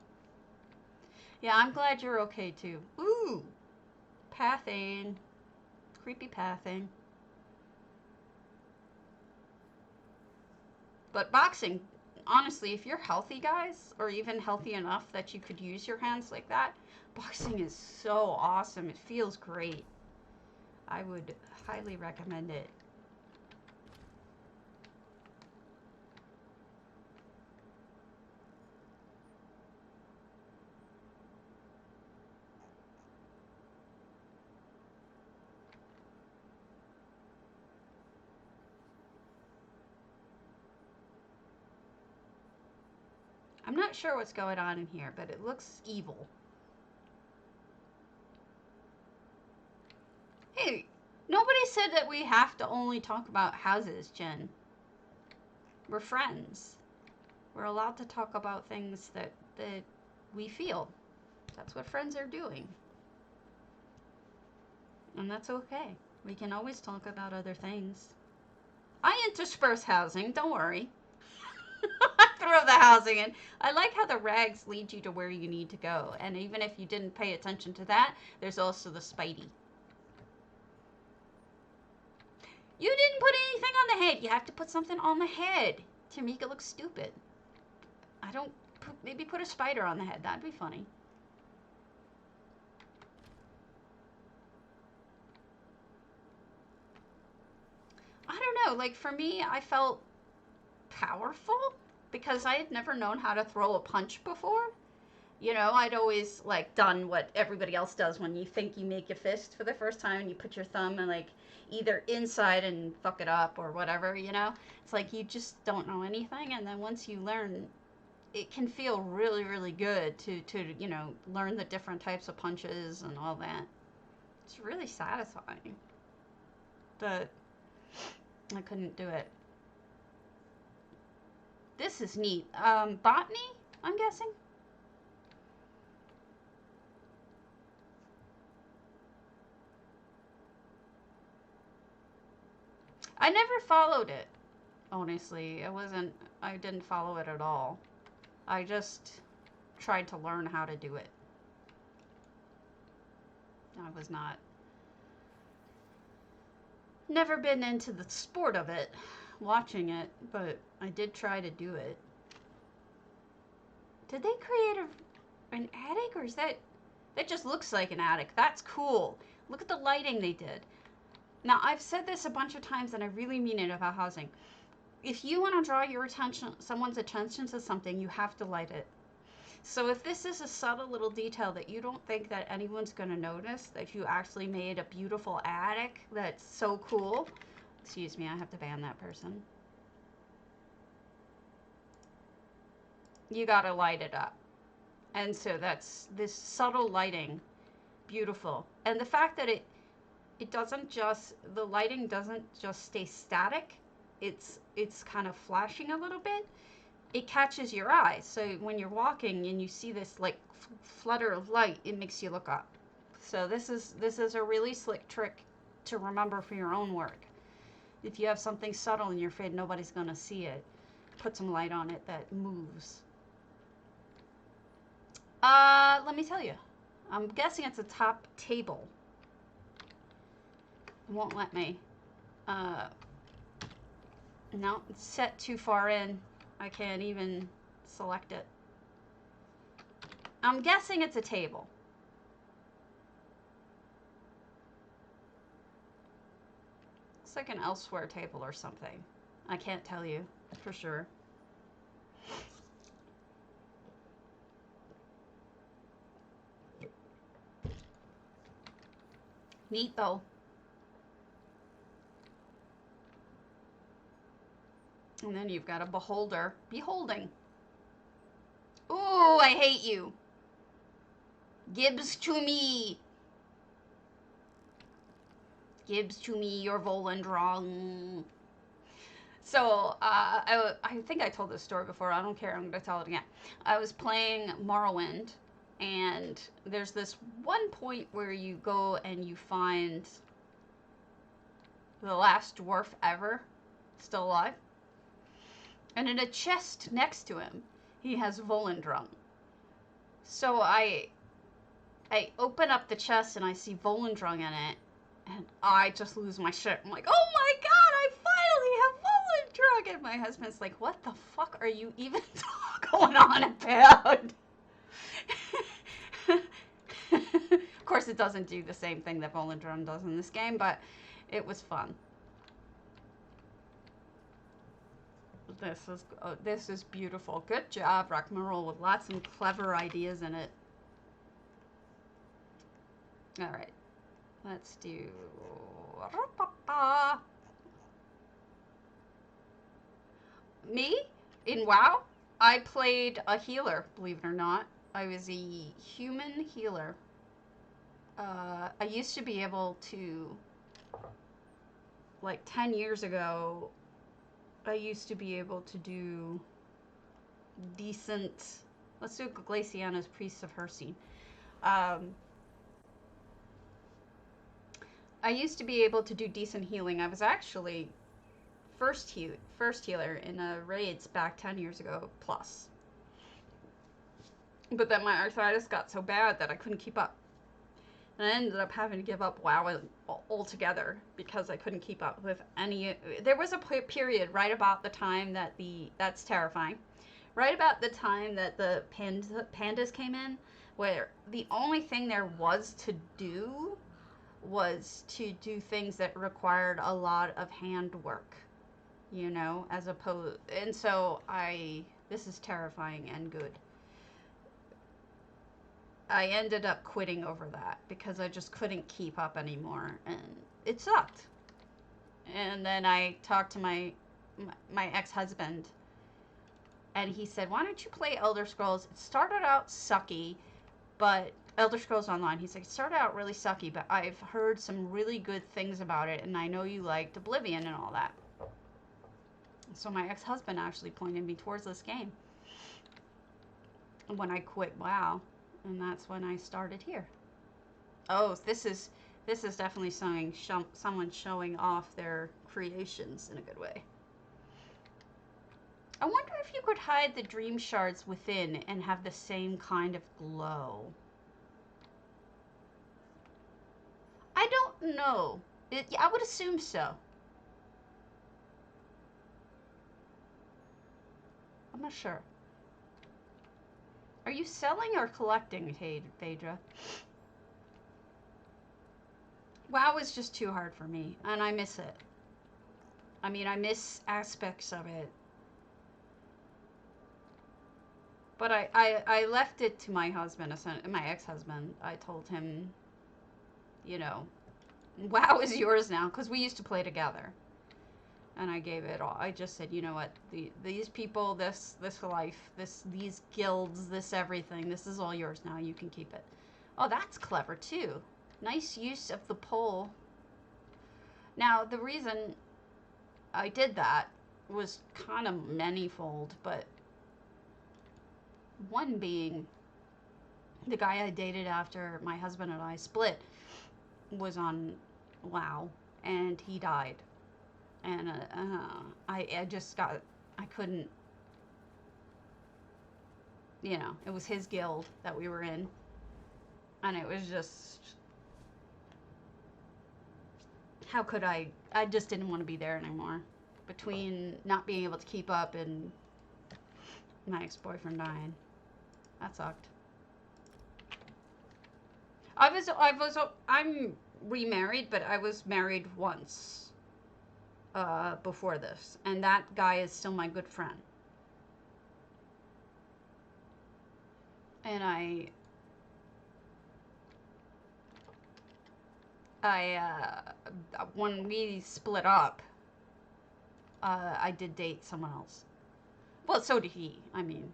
Yeah, I'm glad you're okay too. Ooh, pathing. Creepy pathing. But boxing, honestly, if you're healthy, guys, or even healthy enough that you could use your hands like that, boxing is so awesome. It feels great. I would highly recommend it. I'm not sure what's going on in here, but it looks evil. Hey, nobody said that we have to only talk about houses, Jen. We're friends. We're allowed to talk about things that we feel. That's what friends are doing. And that's okay. We can always talk about other things. I intersperse housing, don't worry. I throw the housing in. I like how the rags lead you to where you need to go. And even if you didn't pay attention to that, there's also the Spidey. You didn't put anything on the head. You have to put something on the head to make it look stupid. I don't, maybe put a spider on the head. That'd be funny. I don't know. Like, for me, I felt powerful because I had never known how to throw a punch before. You know, I'd always, like, done what everybody else does when you think you make a fist for the first time and you put your thumb and, like, either inside and fuck it up or whatever, you know? It's like you just don't know anything, and then once you learn, it can feel really, really good to you know, learn the different types of punches and all that. It's really satisfying. But I couldn't do it. This is neat. Botany, I'm guessing? I never followed it, honestly. I didn't follow it at all. I just tried to learn how to do it. I was never been into the sport of it, watching it, but I did try to do it. Did they create an attic, or is that just looks like an attic? That's cool. Look at the lighting they did. Now, I've said this a bunch of times, and I really mean it about housing. If you want to draw someone's attention to something, you have to light it. So if this is a subtle little detail that you don't think that anyone's going to notice, that you actually made a beautiful attic that's so cool. Excuse me, I have to ban that person. you gotta light it up. And so that's this subtle lighting, beautiful. And the fact that it doesn't just, the lighting doesn't just stay static, it's kind of flashing a little bit. It catches your eye. So when you're walking and you see this like flutter of light, it makes you look up. So this is a really slick trick to remember for your own work. If you have something subtle and you're afraid nobody's gonna see it, put some light on it that moves. Let me tell you. I'm guessing it's a top table. It won't let me. No, it's set too far in. I can't even select it. I'm guessing it's a table. It's like an elsewhere table or something. I can't tell you for sure. Neat though. And then you've got a beholder. Beholding. Ooh, I hate you. Gibbs to me. Gibbs to me your Volendrong. So, I think I told this story before. I don't care. I'm going to tell it again. I was playing Morrowind, and there's this one point where you go and you find the last dwarf ever still alive. And in a chest next to him, he has Volendrung. So I open up the chest and I see Volendrung in it, and I just lose my shit. I'm like, oh my god, I finally have Volendrung! And my husband's like, what the fuck are you even going on about? Of course, it doesn't do the same thing that Volendrung does in this game, but it was fun. This is beautiful. Good job, Rekmarul, with lots of clever ideas in it. All right, let's do. Me in WoW, I played a healer. Believe it or not, I was a human healer. I used to be able to, like 10 years ago. I used to be able to do decent. Let's do Glaiceana's Priests of Hersey. I used to be able to do decent healing. I was actually first healer in raids back 10 years ago plus. But then my arthritis got so bad that I couldn't keep up. And I ended up having to give up WoW altogether because I couldn't keep up with any. There was a period right about the time that that's terrifying. Right about the time that the pandas came in, where the only thing there was to do was to do things that required a lot of handwork, you know, as opposed. And so this is terrifying and good. I ended up quitting over that because I just couldn't keep up anymore, and it sucked. And then I talked to my ex-husband, and he said, why don't you play Elder Scrolls? It started out sucky, but Elder Scrolls Online, he's like, it started out really sucky, but I've heard some really good things about it, and I know you liked Oblivion and all that. So my ex-husband actually pointed me towards this game when I quit WoW. And that's when I started here. Oh, this is definitely someone showing off their creations in a good way. I wonder if you could hide the dream shards within and have the same kind of glow. I don't know. I would assume so. I'm not sure. Are you selling or collecting, Phaedra? WoW is just too hard for me, and I miss it. I mean, I miss aspects of it. But I left it to my husband, my ex-husband. I told him, you know, WoW is yours now, because we used to play together. And I gave it all. I just said, you know what? These people, this life, these guilds, this everything, this is all yours now. You can keep it. Oh, that's clever too. Nice use of the pole. Now, the reason I did that was kind of manifold, but one being the guy I dated after my husband and I split was on WoW, and he died. And I just got, I couldn't, you know, it was his guild that we were in. And it was just, how could I just didn't want to be there anymore. Between not being able to keep up and my ex-boyfriend dying. That sucked. I'm remarried, but I was married once. Before this, and that guy is still my good friend. And when we split up, I did date someone else. Well, so did he. I mean,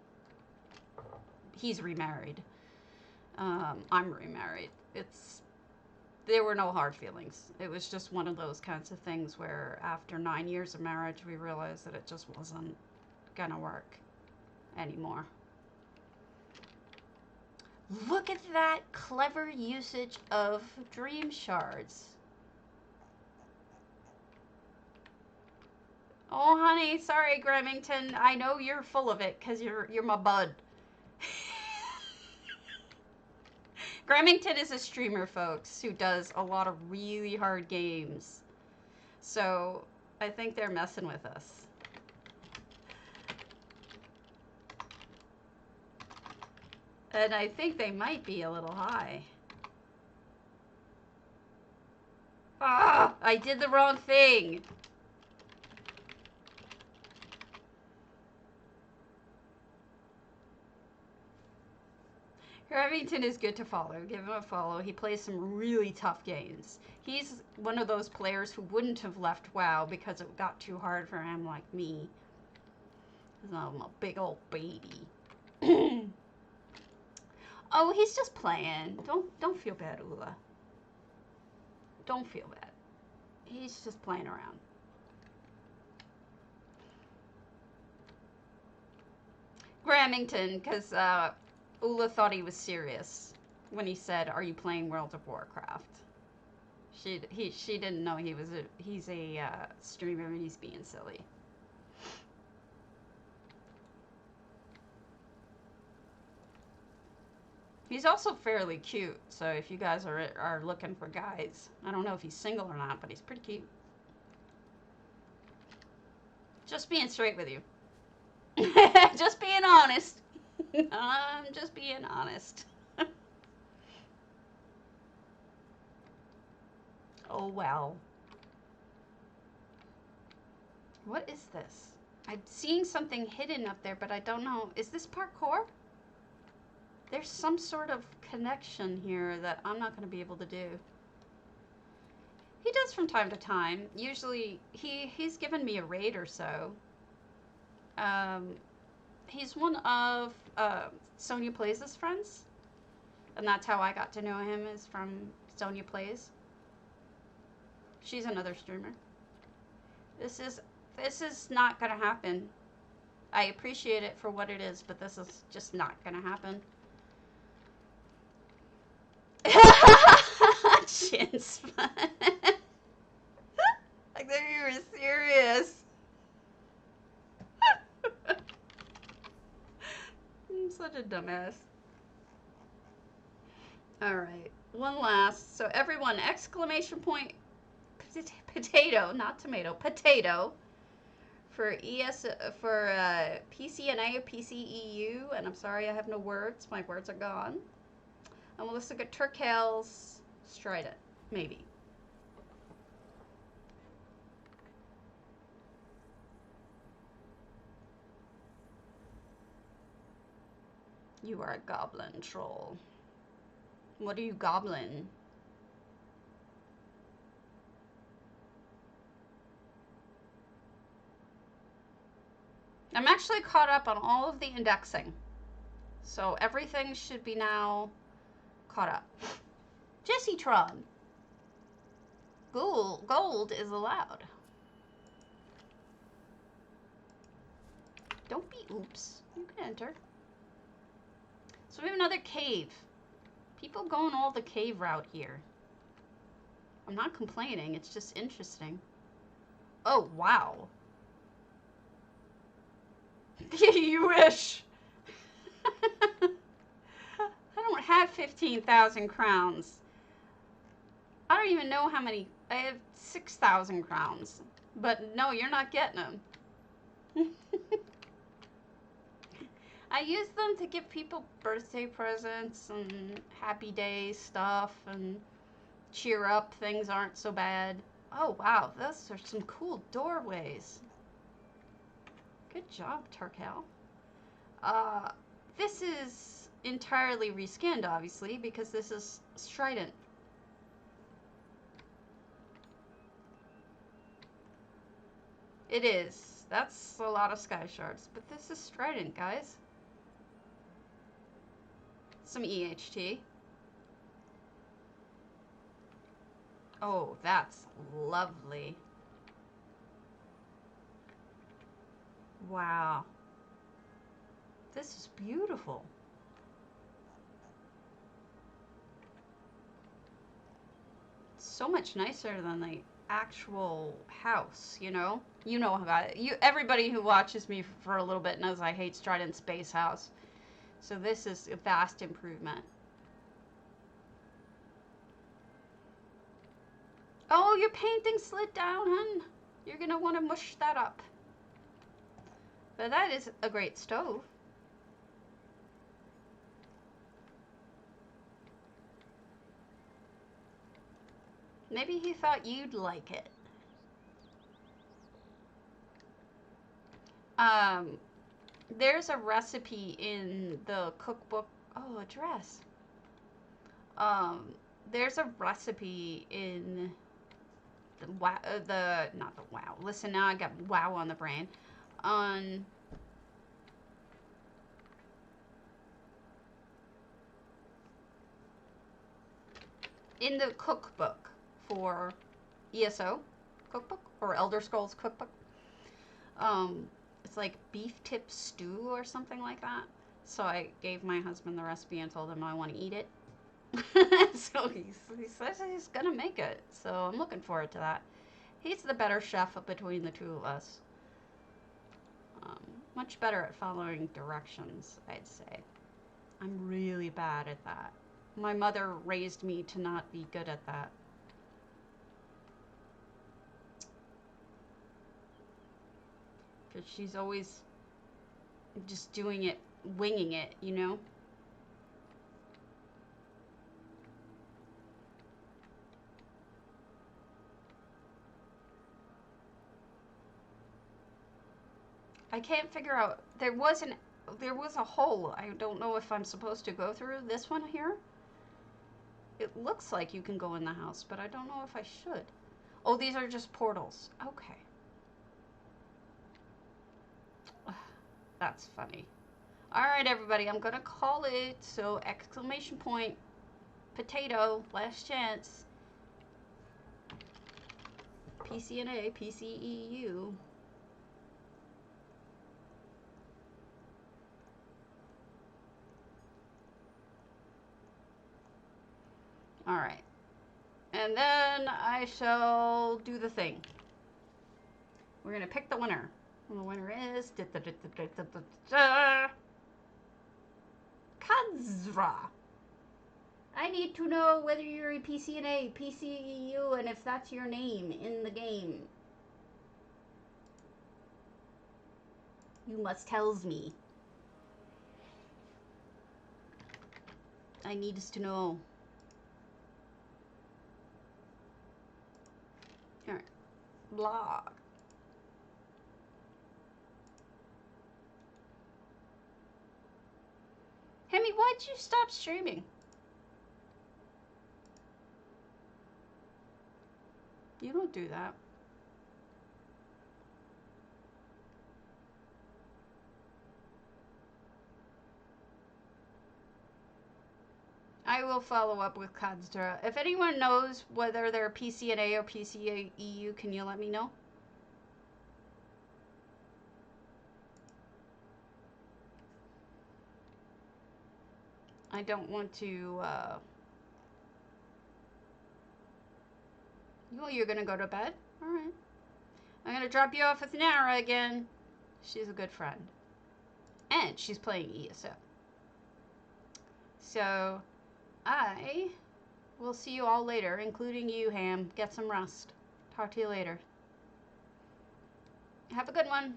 he's remarried. I'm remarried. There were no hard feelings. It was just one of those kinds of things where after 9 years of marriage, we realized that it just wasn't gonna work anymore. Look at that clever usage of dream shards. Oh, honey, sorry, Gramington. I know you're full of it because you're my bud. Gramington is a streamer, folks, who does a lot of really hard games. So I think they're messing with us. And I think they might be a little high. Ah, I did the wrong thing. Remington is good to follow. Give him a follow. He plays some really tough games. He's one of those players who wouldn't have left WoW because it got too hard for him like me. I'm a big old baby. Oh, he's just playing. Don't feel bad, Ula. Don't feel bad. He's just playing around. Gramington, because Ula thought he was serious when he said, "Are you playing World of Warcraft?" She didn't know he's a streamer and he's being silly. He's also fairly cute, so if you guys are looking for guys, I don't know if he's single or not, but he's pretty cute. Just being straight with you. Just being honest. I'm just being honest. Oh, well. What is this? I'm seeing something hidden up there, but I don't know. Is this parkour? There's some sort of connection here that I'm not going to be able to do. He does from time to time. Usually, he's given me a raid or so. He's one of Sonia Plays' friends. And that's how I got to know him, is from Sonia Plays. She's another streamer. This is not gonna happen. I appreciate it for what it is, but this is just not gonna happen. Chinspun. Like that you were serious. I'm such a dumbass. Alright, one last. So everyone, exclamation point potato, not tomato, potato for pcna or pceu, and I'm sorry I have no words. My words are gone. And we'll just look at Turcaill's strident, maybe. You are a goblin troll. What are you goblin? I'm actually caught up on all of the indexing. So everything should be now caught up. Jessitron. Gold is allowed. Don't be oops. You can enter. So we have another cave. People going all the cave route here. I'm not complaining, it's just interesting. Oh, wow. You wish. I don't have 15,000 crowns. I don't even know how many. I have 6,000 crowns. But no, you're not getting them. I use them to give people birthday presents and happy day stuff and cheer up. Things aren't so bad. Oh, wow. Those are some cool doorways. Good job, Turcaill. This is entirely reskinned, obviously, because this is strident. It is. That's a lot of sky shards, but this is strident, guys. Some EHT. Oh, that's lovely. Wow. This is beautiful. So much nicer than the actual house, you know? You know about it. Everybody who watches me for a little bit knows I hate Strident Space House. So this is a vast improvement. Oh, your painting slid down, hun. You're gonna want to mush that up. But that is a great stove. Maybe he thought you'd like it. There's a recipe in the cookbook. Oh, a dress. There's a recipe in the not the wow. Listen, now I got wow on the brain. In the cookbook for ESO cookbook or Elder Scrolls cookbook. It's like beef tip stew or something like that. So I gave my husband the recipe and told him I want to eat it. So he says he's gonna make it. So I'm looking forward to that. He's the better chef between the two of us. Much better at following directions, I'd say. I'm really bad at that. My mother raised me to not be good at that. Because she's always just doing it, winging it, you know? I can't figure out, there was a hole. I don't know if I'm supposed to go through this one here. It looks like you can go in the house, but I don't know if I should. Oh, these are just portals. Okay. That's funny. All right, everybody, I'm going to call it. So, exclamation point, potato, last chance. pcna, pceu. All right. And then I shall do the thing. We're going to pick the winner. And the winner is... Kazra. I need to know whether you're a pcna, pceu, and if that's your name in the game. You must tells me. I needs to know. Alright. Blog. Hemi, why'd you stop streaming? You don't do that. I will follow up with Kadstra. If anyone knows whether they're pcna or pceu, can you let me know? I don't want to, Oh, you're gonna go to bed? Alright. I'm gonna drop you off with Nara again. She's a good friend. And she's playing ESO. So, I will see you all later, including you, Ham. Get some rest. Talk to you later. Have a good one.